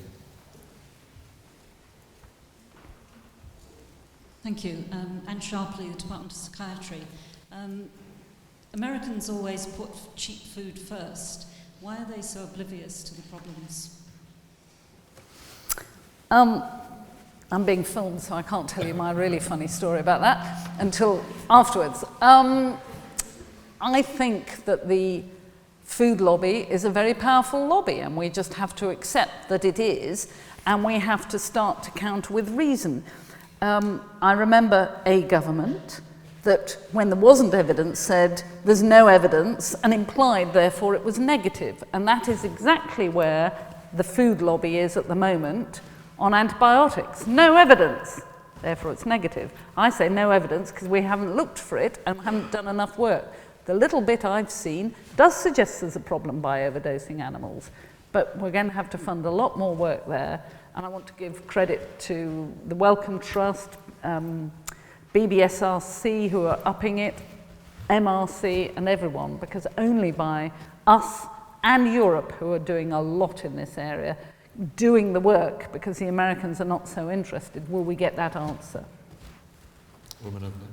Thank you. Anne Sharpley, the Department of Psychiatry. Americans always put cheap food first. Why are they so oblivious to the problems? I'm being filmed, so I can't tell you my really funny story about that until afterwards. I think that the food lobby is a very powerful lobby, and we just have to accept that it is, and we have to start to counter with reason. I remember a government that, when there wasn't evidence, said there's no evidence, and implied, therefore, it was negative. And that is exactly where the food lobby is at the moment on antibiotics. No evidence, therefore it's negative. I say no evidence because we haven't looked for it and haven't done enough work. The little bit I've seen does suggest there's a problem by overdosing animals, but we're going to have to fund a lot more work there. And I want to give credit to the Wellcome Trust, BBSRC, who are upping it, MRC, and everyone, because only by us and Europe, who are doing a lot in this area, doing the work, because the Americans are not so interested, will we get that answer. Woman over there.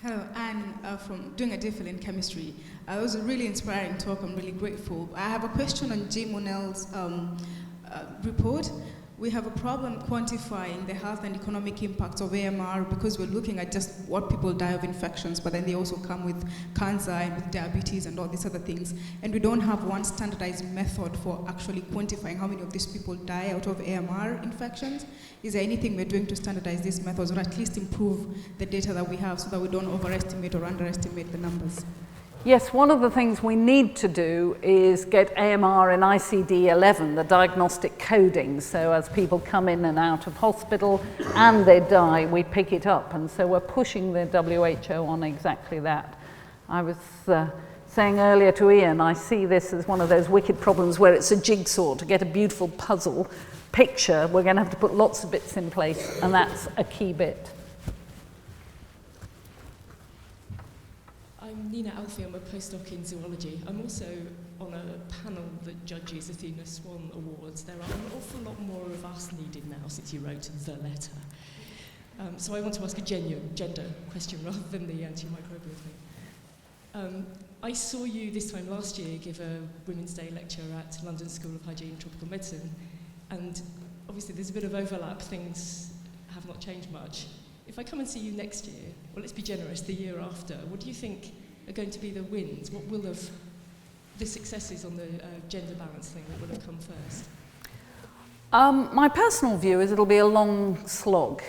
Hello, Anne from doing a DPhil in chemistry. It was a really inspiring talk. I'm really grateful. I have a question on Jim Monell's report. We have a problem quantifying the health and economic impacts of AMR because we're looking at just what people die of infections, but then they also come with cancer and with diabetes and all these other things. And we don't have one standardized method for actually quantifying how many of these people die out of AMR infections. Is there anything we're doing to standardize these methods, or at least improve the data that we have so that we don't overestimate or underestimate the numbers? Yes, one of the things we need to do is get AMR in ICD-11, the diagnostic coding, so as people come in and out of hospital and they die, we pick it up. And so we're pushing the WHO on exactly that. I was saying earlier to Ian, I see this as one of those wicked problems where it's a jigsaw. To get a beautiful puzzle picture, we're going to have to put lots of bits in place, and that's a key bit. I'm Nina Alfie, I'm a postdoc in zoology. I'm also on a panel that judges Athena Swan Awards. There are an awful lot more of us needed now since you wrote the letter. So I want to ask a genuine gender question rather than the antimicrobial thing. I saw you this time last year give a Women's Day lecture at London School of Hygiene and Tropical Medicine, and obviously there's a bit of overlap, things have not changed much. If I come and see you next year, or let's be generous, the year after, what do you think are going to be the wins? What will have the successes on the gender balance thing that will have come first? My personal view is it'll be a long slog,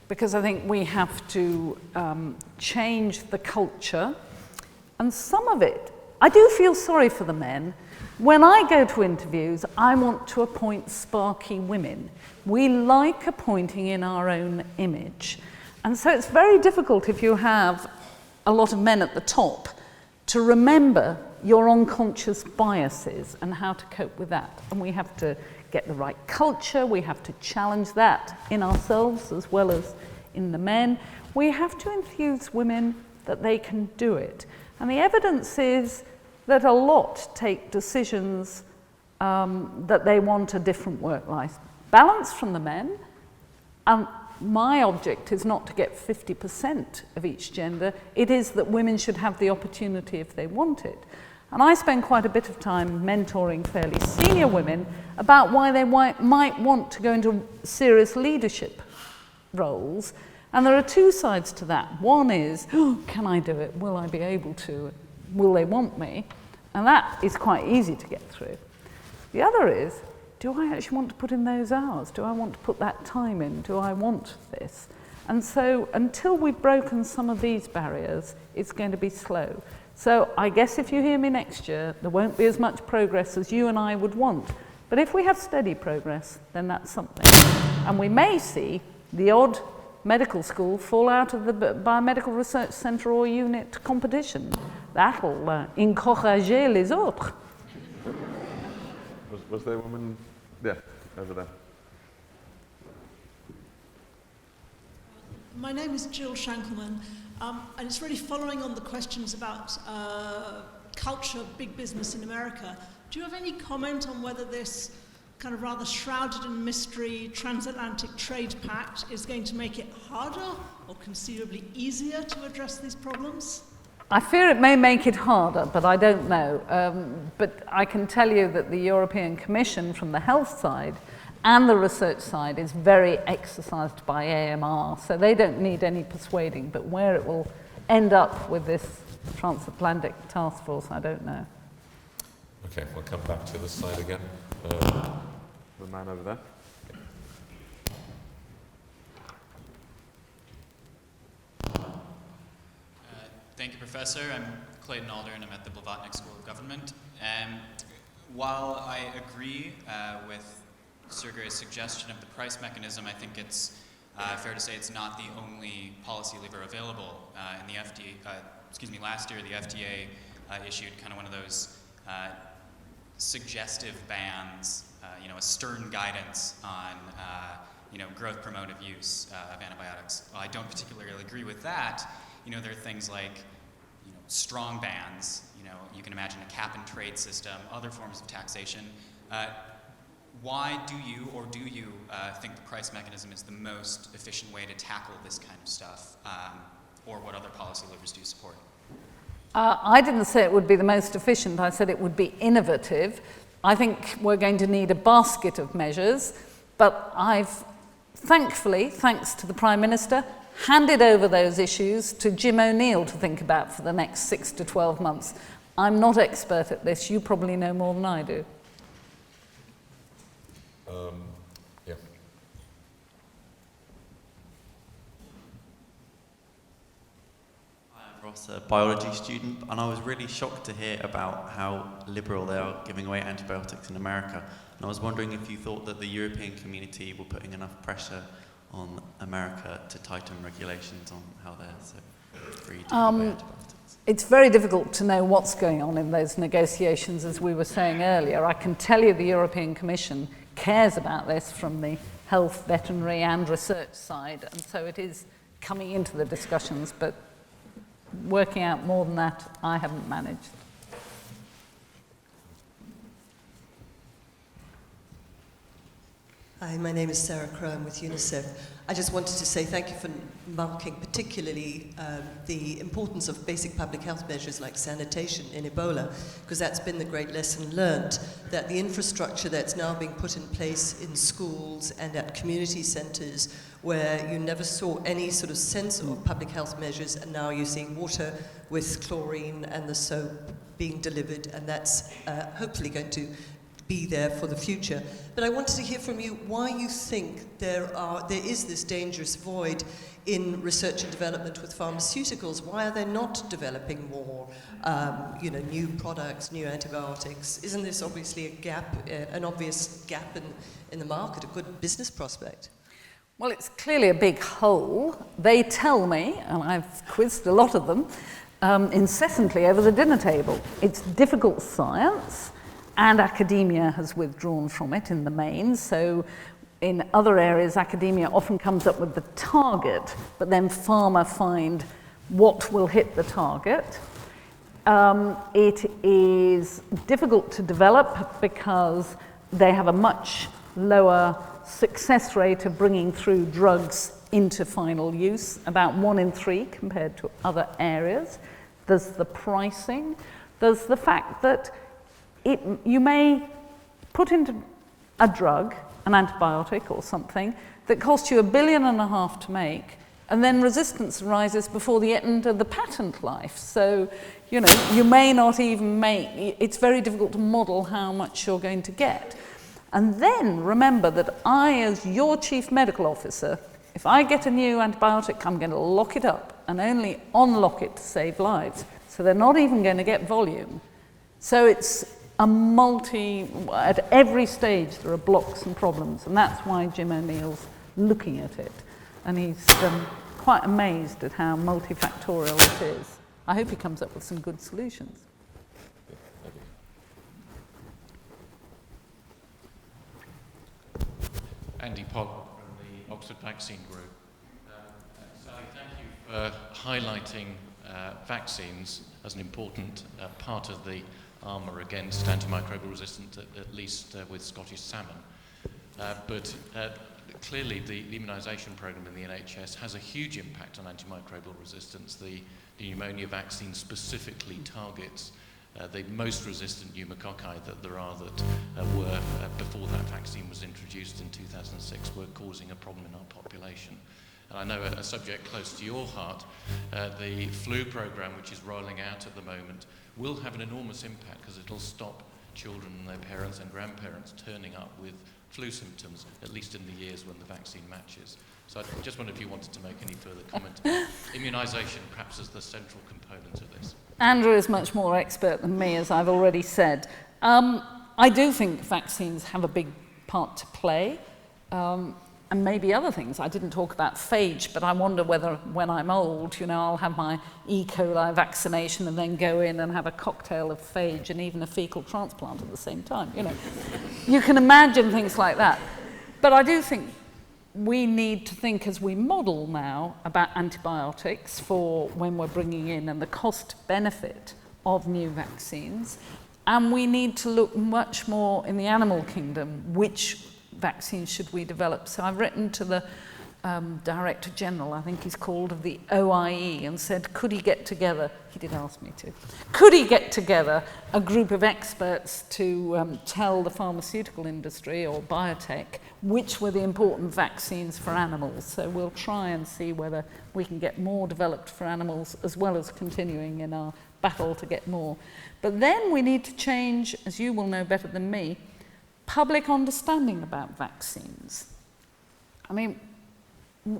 because I think we have to change the culture, and some of it, I do feel sorry for the men. When I go to interviews, I want to appoint sparky women. We like appointing in our own image. And so it's very difficult if you have a lot of men at the top to remember your unconscious biases and how to cope with that. And we have to get the right culture, we have to challenge that in ourselves as well as in the men. We have to enthuse women that they can do it. And the evidence is that a lot take decisions that they want a different work-life balance from the men. My object is not to get 50% of each gender, it is that women should have the opportunity if they want it. And I spend quite a bit of time mentoring fairly senior women about why they might want to go into serious leadership roles. And there are two sides to that. One is, can I do it? Will I be able to? Will they want me? And that is quite easy to get through. The other is, do I actually want to put in those hours? Do I want to put that time in? Do I want this? And so until we've broken some of these barriers, it's going to be slow. So I guess if you hear me next year, there won't be as much progress as you and I would want. But if we have steady progress, then that's something. And we may see the odd medical school fall out of the Biomedical Research Centre or unit competition. That'll encourager les autres. Was there a woman? Yeah, over there. My name is Jill Shankelman, and it's really following on the questions about culture, big business in America. Do you have any comment on whether this kind of rather shrouded in mystery transatlantic trade pact is going to make it harder or conceivably easier to address these problems? I fear it may make it harder, but I don't know. But I can tell you that the European Commission from the health side and the research side is very exercised by AMR, so they don't need any persuading, but where it will end up with this transatlantic task force, I don't know. Okay, we'll come back to this side again. The man over there. Thank you, Professor. I'm Clayton Alder, and I'm at the Blavatnik School of Government. While I agree with Sergey's suggestion of the price mechanism, I think it's fair to say it's not the only policy lever available. In the FDA, last year the FDA issued kind of one of those suggestive bans, a stern guidance on growth promotive use of antibiotics. While I don't particularly agree with that, there are things like strong bans. You can imagine a cap and trade system, other forms of taxation. Why do you think the price mechanism is the most efficient way to tackle this kind of stuff, or what other policy levers do you support? I didn't say it would be the most efficient, I said it would be innovative. I think we're going to need a basket of measures, but I've thankfully, thanks to the Prime Minister, handed over those issues to Jim O'Neill to think about for the next 6 to 12 months. I'm not expert at this, you probably know more than I do. Yeah. I'm Ross, a biology student, and I was really shocked to hear about how liberal they are giving away antibiotics in America. And I was wondering if you thought that the European community were putting enough pressure on America to tighten regulations on how they're so free to give away antibiotics. It's very difficult to know what's going on in those negotiations, as we were saying earlier. I can tell you the European Commission cares about this from the health, veterinary and research side, and so it is coming into the discussions, but working out more than that, I haven't managed. Hi, my name is Sarah Crow. I'm with UNICEF. I just wanted to say thank you for marking particularly the importance of basic public health measures like sanitation in Ebola, because that's been the great lesson learned, that the infrastructure that's now being put in place in schools and at community centres where you never saw any sort of sense of public health measures, and now you're seeing water with chlorine and the soap being delivered, and that's hopefully going to be there for the future. But I wanted to hear from you why you think there is this dangerous void in research and development with pharmaceuticals. Why are they not developing more, new products, new antibiotics? Isn't this obviously a gap, an obvious gap in the market, a good business prospect? Well, it's clearly a big hole. They tell me, and I've quizzed a lot of them, incessantly over the dinner table. It's difficult science, and academia has withdrawn from it in the main. So in other areas, academia often comes up with the target, but then pharma find what will hit the target. It is difficult to develop because they have a much lower success rate of bringing through drugs into final use, about 1 in 3 compared to other areas. There's the pricing. There's the fact that you may put into a drug, an antibiotic or something, that costs you $1.5 billion to make, and then resistance arises before the end of the patent life. So, you may not even it's very difficult to model how much you're going to get. And then remember that I, as your chief medical officer, if I get a new antibiotic, I'm going to lock it up and only unlock it to save lives. So they're not even going to get volume. So it's at every stage there are blocks and problems, and that's why Jim O'Neill's looking at it. And he's quite amazed at how multifactorial it is. I hope he comes up with some good solutions. Andy Pollock from the Oxford Vaccine Group. Sally, thank you for highlighting vaccines as an important part of the armour against antimicrobial resistance, at least with Scottish salmon. But clearly the immunisation programme in the NHS has a huge impact on antimicrobial resistance. The pneumonia vaccine specifically targets the most resistant pneumococci that there are that were, before that vaccine was introduced in 2006, were causing a problem in our population. And I know a subject close to your heart, the flu programme, which is rolling out at the moment, will have an enormous impact because it'll stop children and their parents and grandparents turning up with flu symptoms, at least in the years when the vaccine matches. So I just wondered if you wanted to make any further comment about immunisation, perhaps as the central component of this. Andrew is much more expert than me, as I've already said. I do think vaccines have a big part to play, and maybe other things. I didn't talk about phage, but I wonder whether when I'm old, I'll have my E. coli vaccination and then go in and have a cocktail of phage and even a fecal transplant at the same time. You can imagine things like that. But I do think we need to think, as we model now, about antibiotics for when we're bringing in and the cost benefit of new vaccines. And we need to look much more in the animal kingdom, which vaccines should we develop. So I've written to the Director General, I think he's called, of the OIE, and said, could he get together, he did ask me to, could he get together a group of experts to tell the pharmaceutical industry or biotech which were the important vaccines for animals. So we'll try and see whether we can get more developed for animals, as well as continuing in our battle to get more. But then we need to change, as you will know better than me, public understanding about vaccines. I mean,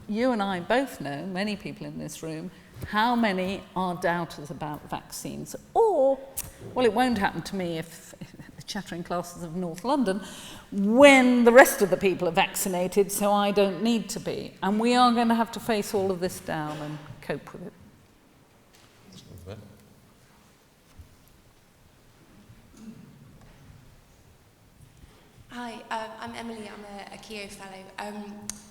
you and I both know, many people in this room, how many are doubters about vaccines. Or, well, it won't happen to me if the chattering classes of North London, when the rest of the people are vaccinated, so I don't need to be. And we are going to have to face all of this down and cope with it. Hi, I'm Emily. I'm a KEO fellow.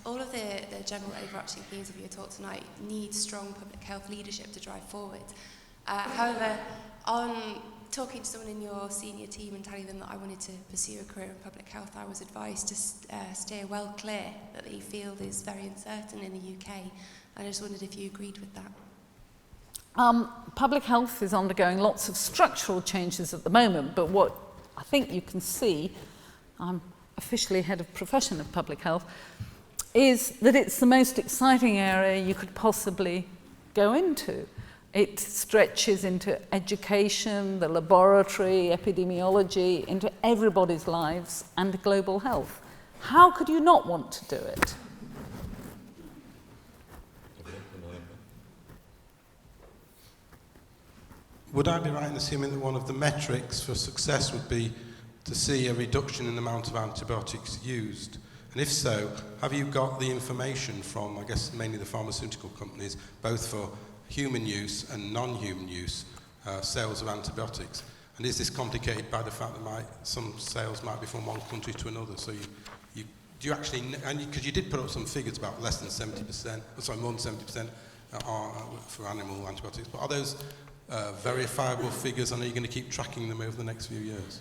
All of the general overarching themes of your talk tonight need strong public health leadership to drive forward. However, on talking to someone in your senior team and telling them that I wanted to pursue a career in public health, I was advised to steer well clear, that the field is very uncertain in the UK. I just wondered if you agreed with that. Public health is undergoing lots of structural changes at the moment, but what I think you can see, I'm officially head of profession of public health, is that it's the most exciting area you could possibly go into. It stretches into education, the laboratory, epidemiology, into everybody's lives and global health. How could you not want to do it? Would I be right in assuming that one of the metrics for success would be to see a reduction in the amount of antibiotics used? And if so, have you got the information from, I guess, mainly the pharmaceutical companies, both for human use and non-human use, sales of antibiotics? And is this complicated by the fact that some sales might be from one country to another? So do you actually, and because you did put up some figures about less than 70%, sorry, more than 70% are for animal antibiotics, but are those verifiable figures, and are you going to keep tracking them over the next few years?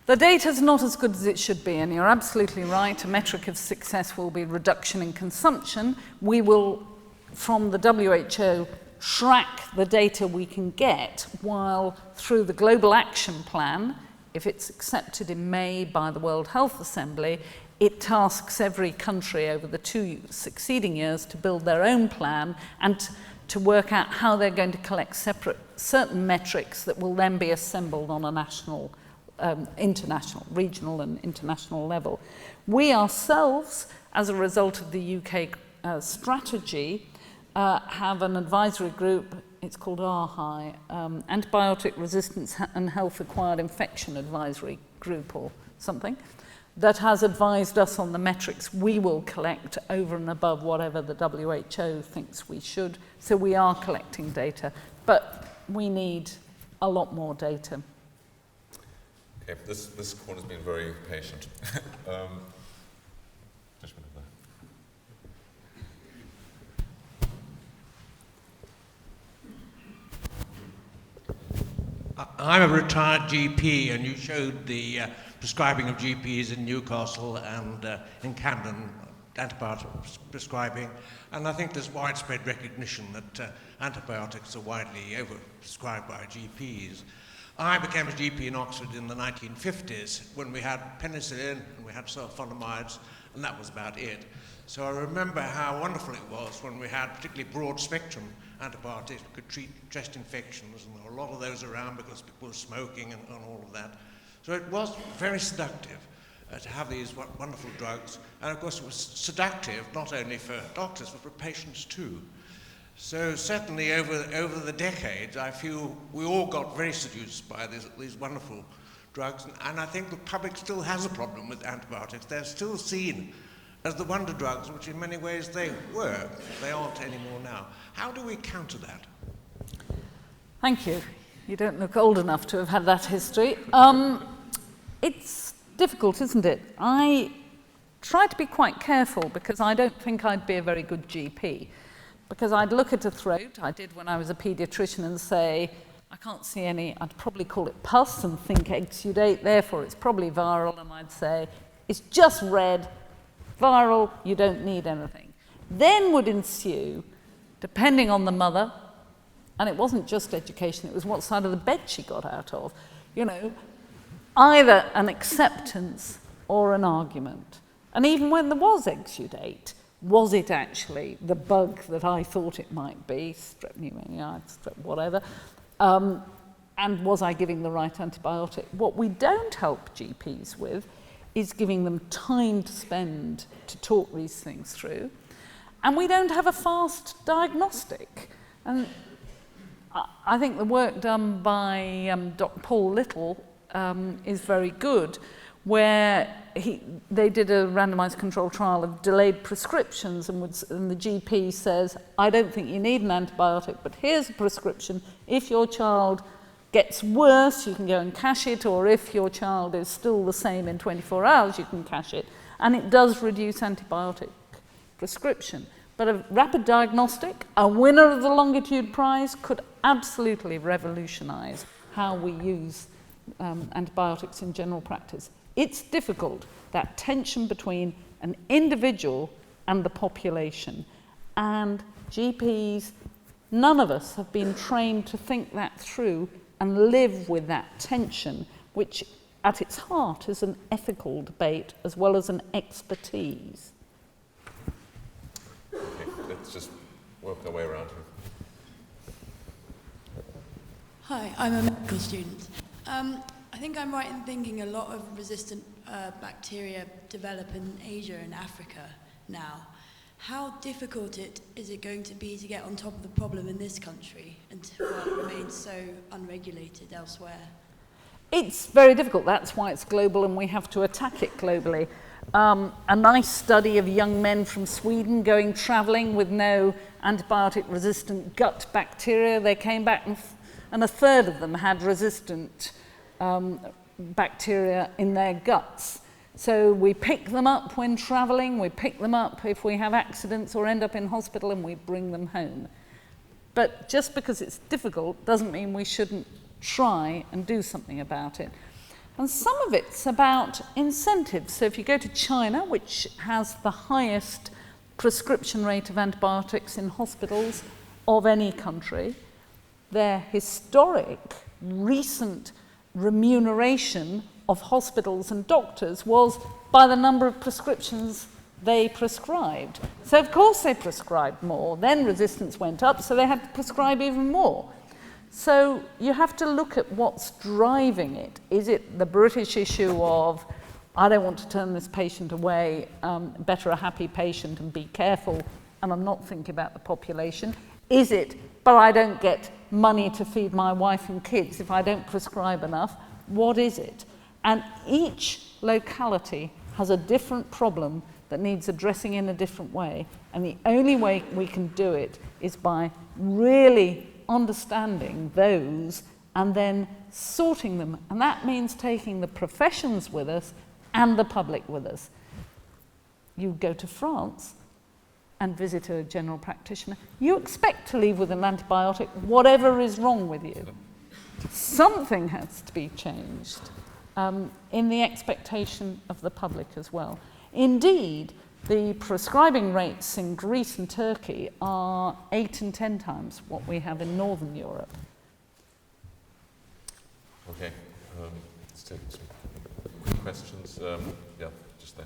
The data's not as good as it should be, and you're absolutely right. A metric of success will be reduction in consumption. We will, from the WHO, track the data we can get, while through the Global Action Plan, if it's accepted in May by the World Health Assembly, it tasks every country over the 2 succeeding years to build their own plan and to work out how they're going to collect certain metrics that will then be assembled on a national, international, regional and international level. We ourselves, as a result of the UK strategy, have an advisory group, it's called ARHI, Antibiotic Resistance and Health Acquired Infection Advisory Group or something, that has advised us on the metrics we will collect over and above whatever the WHO thinks we should. So we are collecting data, but we need a lot more data. Okay, this corner's been very patient. I'm a retired GP, and you showed the prescribing of GPs in Newcastle and in Camden, antibiotic prescribing, and I think there's widespread recognition that antibiotics are widely overprescribed by GPs. I became a GP in Oxford in the 1950s when we had penicillin and we had sulfonamides, and that was about it. So I remember how wonderful it was when we had particularly broad spectrum antibiotics that could treat chest infections, and there were a lot of those around because people were smoking and all of that. So it was very seductive to have these wonderful drugs, and of course it was seductive not only for doctors but for patients too. So certainly over the decades I feel we all got very seduced by these wonderful drugs, and I think the public still has a problem with antibiotics. They're still seen as the wonder drugs, which in many ways they were. They aren't anymore now. How do we counter that? Thank you. You don't look old enough to have had that history. It's difficult, isn't it? I try to be quite careful because I don't think I'd be a very good GP. Because I'd look at a throat, I did when I was a paediatrician, and say, I can't see any, I'd probably call it pus and think exudate, therefore it's probably viral, and I'd say, it's just red, viral, you don't need anything. Then would ensue, depending on the mother, and it wasn't just education, it was what side of the bed she got out of, you know, either an acceptance or an argument. And even when there was exudate, was it actually the bug that I thought it might be, strep pneumoniae, strep whatever, and was I giving the right antibiotic? What we don't help GPs with is giving them time to spend to talk these things through, and we don't have a fast diagnostic. And I think the work done by Dr. Paul Little is very good, where they did a randomized controlled trial of delayed prescriptions, and the GP says, I don't think you need an antibiotic, but here's a prescription. If your child gets worse, you can go and cash it, or if your child is still the same in 24 hours, you can cash it. And it does reduce antibiotic prescription. But a rapid diagnostic, a winner of the Longitude Prize, could absolutely revolutionize how we use antibiotics in general practice. It's difficult, that tension between an individual and the population. And GPs, none of us have been trained to think that through and live with that tension, which at its heart is an ethical debate as well as an expertise. Okay, let's just work our way around. Hi, I'm a medical student. I think I'm right in thinking a lot of resistant bacteria develop in Asia and Africa now. How difficult is it going to be to get on top of the problem in this country until it remains so unregulated elsewhere? It's very difficult. That's why it's global and we have to attack it globally. A nice study of young men from Sweden going travelling with no antibiotic-resistant gut bacteria. They came back and a third of them had resistant bacteria in their guts. So we pick them up when travelling, we pick them up if we have accidents or end up in hospital, and we bring them home. But just because it's difficult doesn't mean we shouldn't try and do something about it. And some of it's about incentives. So if you go to China, which has the highest prescription rate of antibiotics in hospitals of any country, their historic recent remuneration of hospitals and doctors was by the number of prescriptions they prescribed. So of course they prescribed more. Then resistance went up, so they had to prescribe even more. So you have to look at what's driving it. Is it the British issue of, I don't want to turn this patient away, better a happy patient and be careful, and I'm not thinking about the population? Is it, but I don't get money to feed my wife and kids if I don't prescribe enough? What is it? And each locality has a different problem that needs addressing in a different way. And the only way we can do it is by really understanding those and then sorting them. And that means taking the professions with us and the public with us. You go to France and visit a general practitioner, you expect to leave with an antibiotic, whatever is wrong with you. something has to be changed in the expectation of the public as well. Indeed, the prescribing rates in Greece and Turkey are 8 and 10 times what we have in Northern Europe. Okay, let's take some quick questions. Yeah, just there.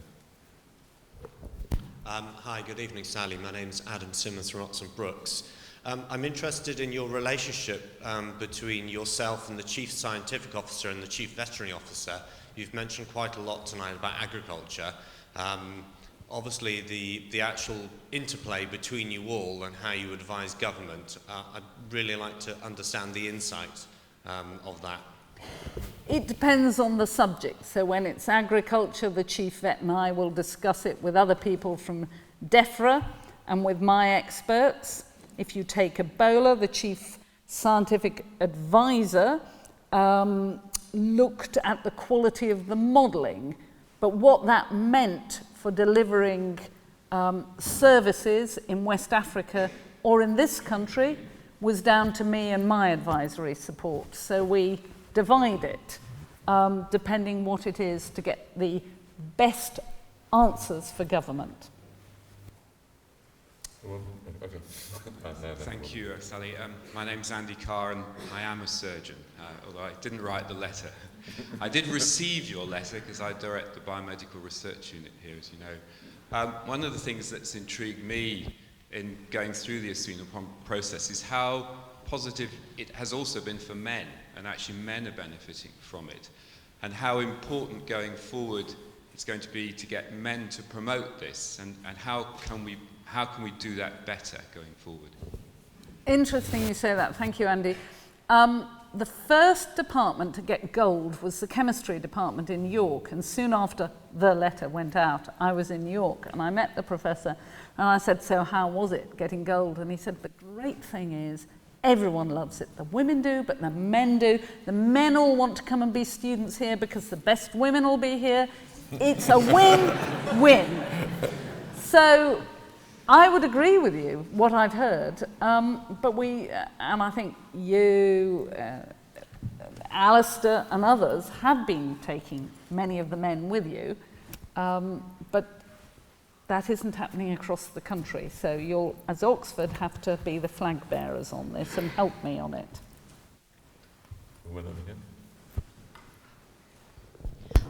Hi, good evening, Sally. My name's Adam Simmons from Oxford Brookes. I'm interested in your relationship between yourself and the Chief Scientific Officer and the Chief Veterinary Officer. You've mentioned quite a lot tonight about agriculture. Obviously, the actual interplay between you all and how you advise government, I'd really like to understand the insight of that. It depends on the subject. So when it's agriculture, the chief vet and I will discuss it with other people from DEFRA and with my experts. If you take Ebola, the chief scientific advisor looked at the quality of the modelling, but what that meant for delivering services in West Africa or in this country was down to me and my advisory support. So we divide it depending what it is to get the best answers for government. Okay. Thank you, Sally. My name's Andy Carr and I am a surgeon, although I didn't write the letter. I did receive your letter because I direct the Biomedical Research Unit here, as you know. One of the things that's intrigued me in going through the Asuna process is how positive it has also been for men, and actually men are benefiting from it, and how important going forward it's going to be to get men to promote this, and how can we do that better going forward? Interesting you say that. Thank you, Andy. The first department to get gold was the chemistry department in York, and soon after the letter went out, I was in York and I met the professor and I said, so how was it getting gold? And he said, the great thing is everyone loves it. The women do, but the men do. The men all want to come and be students here because the best women will be here. It's a win-win. So I would agree with you, what I've heard, but and I think you, Alistair and others have been taking many of the men with you, but that isn't happening across the country. So you'll, as Oxford, have to be the flag bearers on this and help me on it.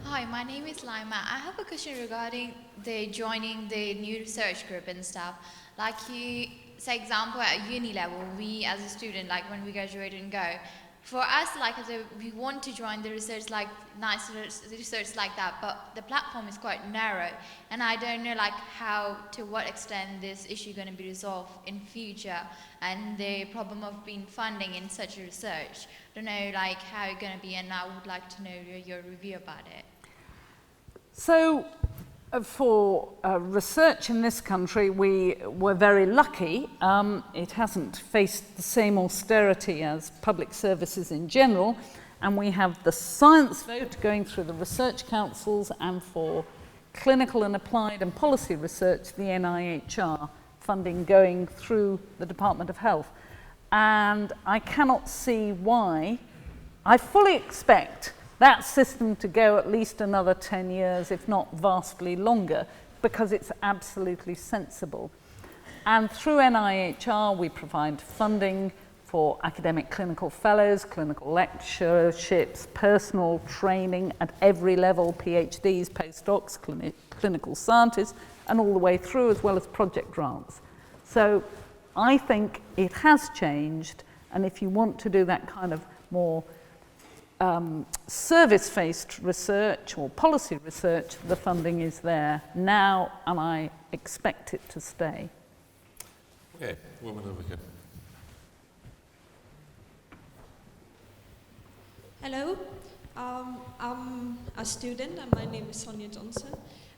Hi, my name is Laima. I have a question regarding the joining the new research group and stuff. Like you, say example at uni level, we as a student, like when we graduate and go, for us, like we want to join the research, like nice research like that, but the platform is quite narrow, and I don't know like how, to what extent this issue going to be resolved in future, and the problem of being funding in such a research. I don't know like how it's going to be, and I would like to know your review about it. So for research in this country, we were very lucky. It hasn't faced the same austerity as public services in general, and we have the science vote going through the research councils, and for clinical and applied and policy research, the NIHR funding going through the Department of Health. And I cannot see why. I fully expect that system to go at least another 10 years, if not vastly longer, because it's absolutely sensible. And through NIHR, we provide funding for academic clinical fellows, clinical lectureships, personal training at every level, PhDs, postdocs, clinical scientists, and all the way through, as well as project grants. So I think it has changed, and if you want to do that kind of more service-based research or policy research, the funding is there now, and I expect it to stay. Okay, woman over here. Hello, I'm a student and my name is Sonia Johnson,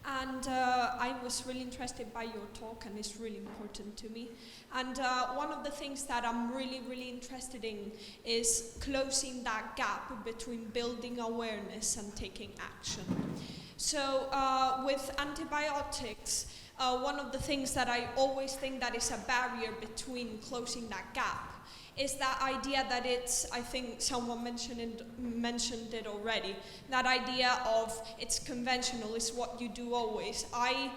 and I was really interested by your talk, and it's really important to me. And one of the things that I'm really interested in is closing that gap between building awareness and taking action. So with antibiotics, one of the things that I always think that is a barrier between closing that gap is that idea that it's, I think someone mentioned it already, that idea of it's conventional, it's what you do always. I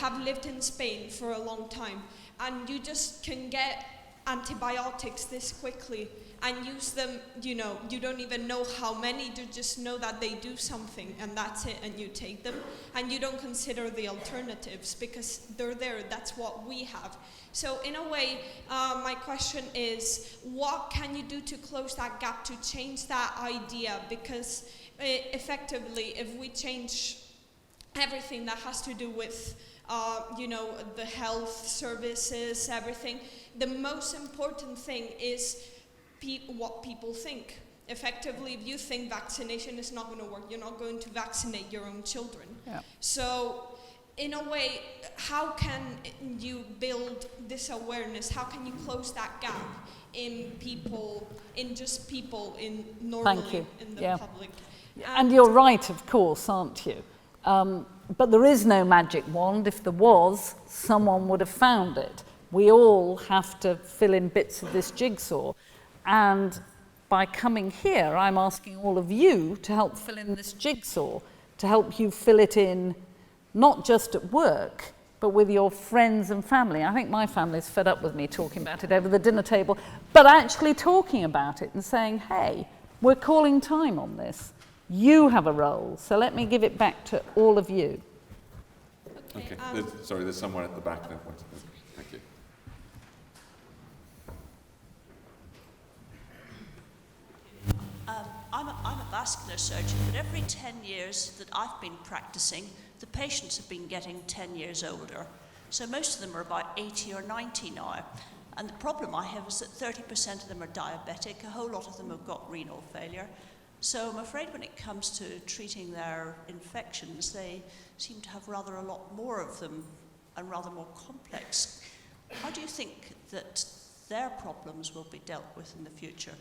have lived in Spain for a long time, and you just can get antibiotics this quickly and use them, you know, you don't even know how many, you just know that they do something and that's it, and you take them, and you don't consider the alternatives because they're there, that's what we have. So in a way, my question is, what can you do to close that gap, to change that idea? Because effectively, if we change everything that has to do with you know, the health services, everything, the most important thing is what people think. Effectively, if you think vaccination is not going to work, you're not going to vaccinate your own children. Yeah. So, in a way, how can you build this awareness? How can you close that gap in people, in just people, in normally in the public? And you're right, of course, aren't you? But there is no magic wand. If there was, someone would have found it. We all have to fill in bits of this jigsaw. And by coming here, I'm asking all of you to help fill in this jigsaw, to help you fill it in, not just at work, but with your friends and family. I think my family's fed up with me talking about it over the dinner table, but actually talking about it and saying, hey, we're calling time on this. You have a role, so let me give it back to all of you. Okay. There's somewhere at the back there. Thank you. I'm a vascular surgeon, but every 10 years that I've been practicing, the patients have been getting 10 years older. So most of them are about 80 or 90 now. And the problem I have is that 30% of them are diabetic, a whole lot of them have got renal failure. So I'm afraid when it comes to treating their infections, they seem to have rather a lot more of them and rather more complex. How do you think that their problems will be dealt with in the future?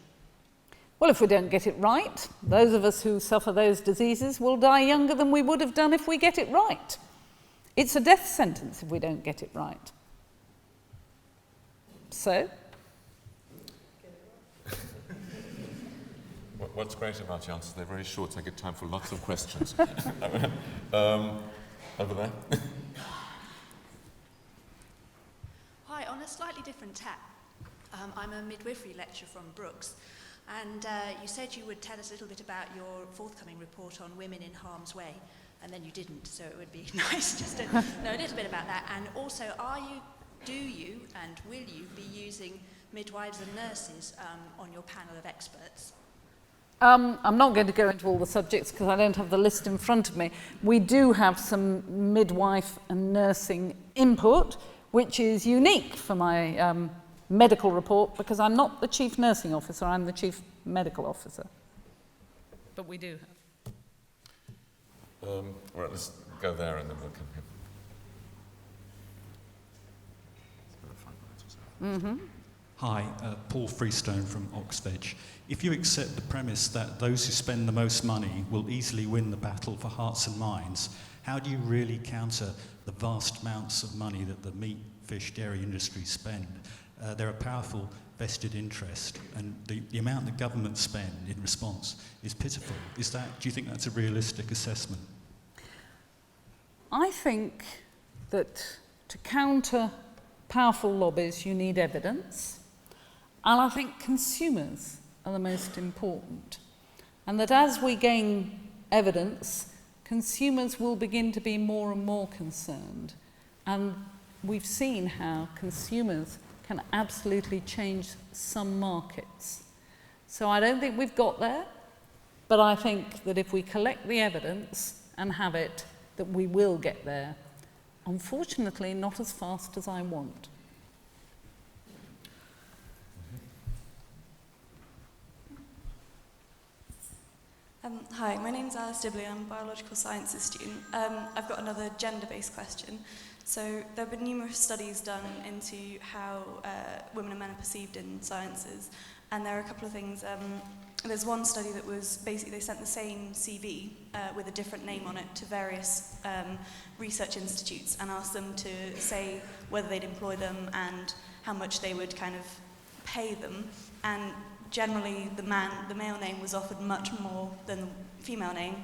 Well, if we don't get it right, those of us who suffer those diseases will die younger than we would have done if we get it right. It's a death sentence if we don't get it right. So? What's great about your answers, they're very short, so I get time for lots of questions. Over there. Hi, on a slightly different tack. I'm a midwifery lecturer from Brookes, and you said you would tell us a little bit about your forthcoming report on women in harm's way, and then you didn't, so it would be nice just to know a little bit about that. And also, do you and will you be using midwives and nurses on your panel of experts? I'm not going to go into all the subjects because I don't have the list in front of me. We do have some midwife and nursing input, which is unique for my medical report because I'm not the chief nursing officer, I'm the chief medical officer. But we do have. All right, let's go there and then we'll come here. Mm-hmm. Hi, Paul Freestone from Oxford. If you accept the premise that those who spend the most money will easily win the battle for hearts and minds, how do you really counter the vast amounts of money that the meat, fish, dairy industries spend? They're a powerful vested interest, and the amount the government spend in response is pitiful. Do you think that's a realistic assessment? I think that to counter powerful lobbies, you need evidence. And I think consumers are the most important. And that as we gain evidence, consumers will begin to be more and more concerned. And we've seen how consumers can absolutely change some markets. So I don't think we've got there, but I think that if we collect the evidence and have it, that we will get there. Unfortunately, not as fast as I want. Hi, my name's Alice Dibley, I'm a biological sciences student. I've got another gender-based question. So there have been numerous studies done into how women and men are perceived in sciences, and there are a couple of things. There's one study that was basically, they sent the same CV with a different name on it to various research institutes and asked them to say whether they'd employ them and how much they would kind of pay them, and generally the male name was offered much more than the female name,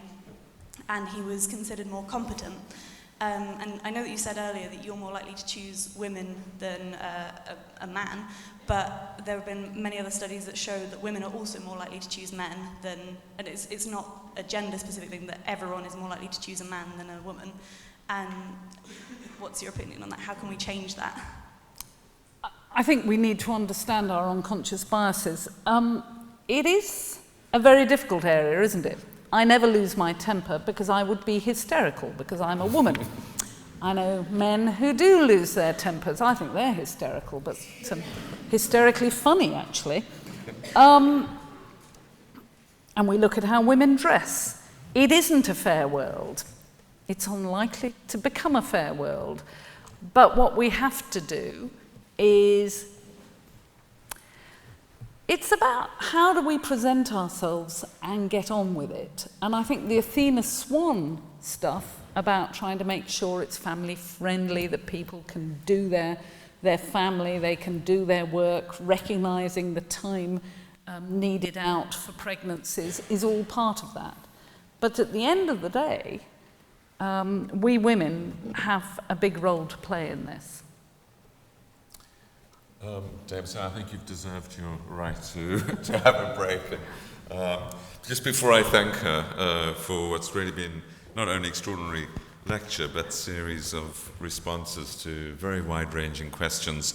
and he was considered more competent. And I know that you said earlier that you're more likely to choose women than a man, but there have been many other studies that show that women are also more likely to choose men than, and it's not a gender-specific thing, that everyone is more likely to choose a man than a woman. And what's your opinion on that? How can we change that? I think we need to understand our unconscious biases. It is a very difficult area, isn't it? I never lose my temper because I would be hysterical because I'm a woman. I know men who do lose their tempers. I think they're hysterical, but hysterically funny, actually. And we look at how women dress. It isn't a fair world. It's unlikely to become a fair world. But what we have to do is, it's about how do we present ourselves and get on with it. And I think the Athena Swan stuff about trying to make sure it's family friendly, that people can do their family, they can do their work, recognising the time needed out for pregnancies is all part of that. But at the end of the day, we women have a big role to play in this. Dame Sally, I think you've deserved your right to have a break. Just before I thank her for what's really been not only extraordinary lecture, but series of responses to very wide-ranging questions.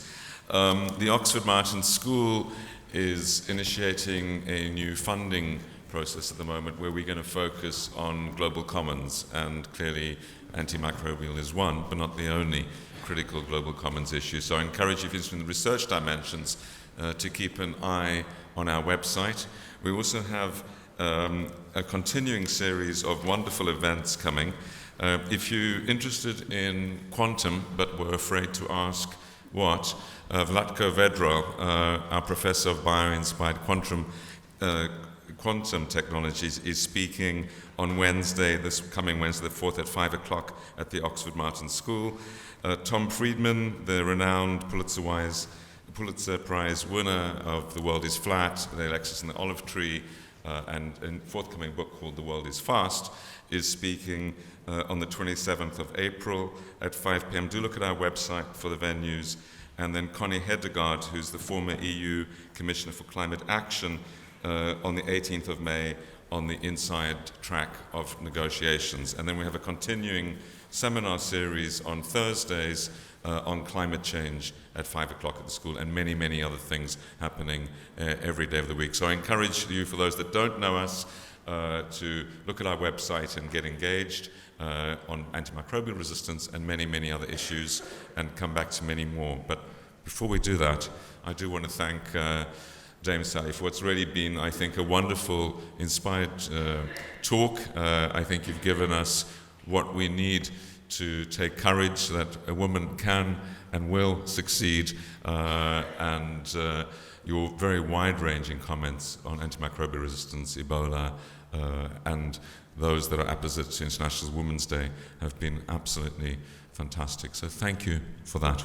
The Oxford Martin School is initiating a new funding process at the moment where we're going to focus on global commons, and clearly antimicrobial is one, but not the only critical global commons issue. So I encourage you, if you're interested in the research dimensions, to keep an eye on our website. We also have a continuing series of wonderful events coming. If you're interested in quantum, but were afraid to ask what, Vlatko Vedro, our professor of bio-inspired quantum technologies, is speaking on Wednesday, this coming Wednesday, the 4th at 5 o'clock at the Oxford Martin School. Tom Friedman, the renowned Pulitzer Prize winner of The World is Flat, The Alexis and the Olive Tree, and a forthcoming book called The World is Fast, is speaking on the 27th of April at 5 p.m. Do look at our website for the venues. And then Connie Hedegaard, who's the former EU Commissioner for Climate Action, on the 18th of May on the inside track of negotiations. And then we have a continuing seminar series on Thursdays on climate change at 5 o'clock at the school, and many, many other things happening every day of the week. So I encourage you, for those that don't know us, to look at our website and get engaged on antimicrobial resistance and many, many other issues, and come back to many more. But before we do that, I do want to thank Dame Sally for what's really been, I think, a wonderful, inspired talk. I think you've given us what we need to take courage that a woman can and will succeed, and your very wide-ranging comments on antimicrobial resistance, Ebola, and those that are opposite to International Women's Day have been absolutely fantastic. So thank you for that.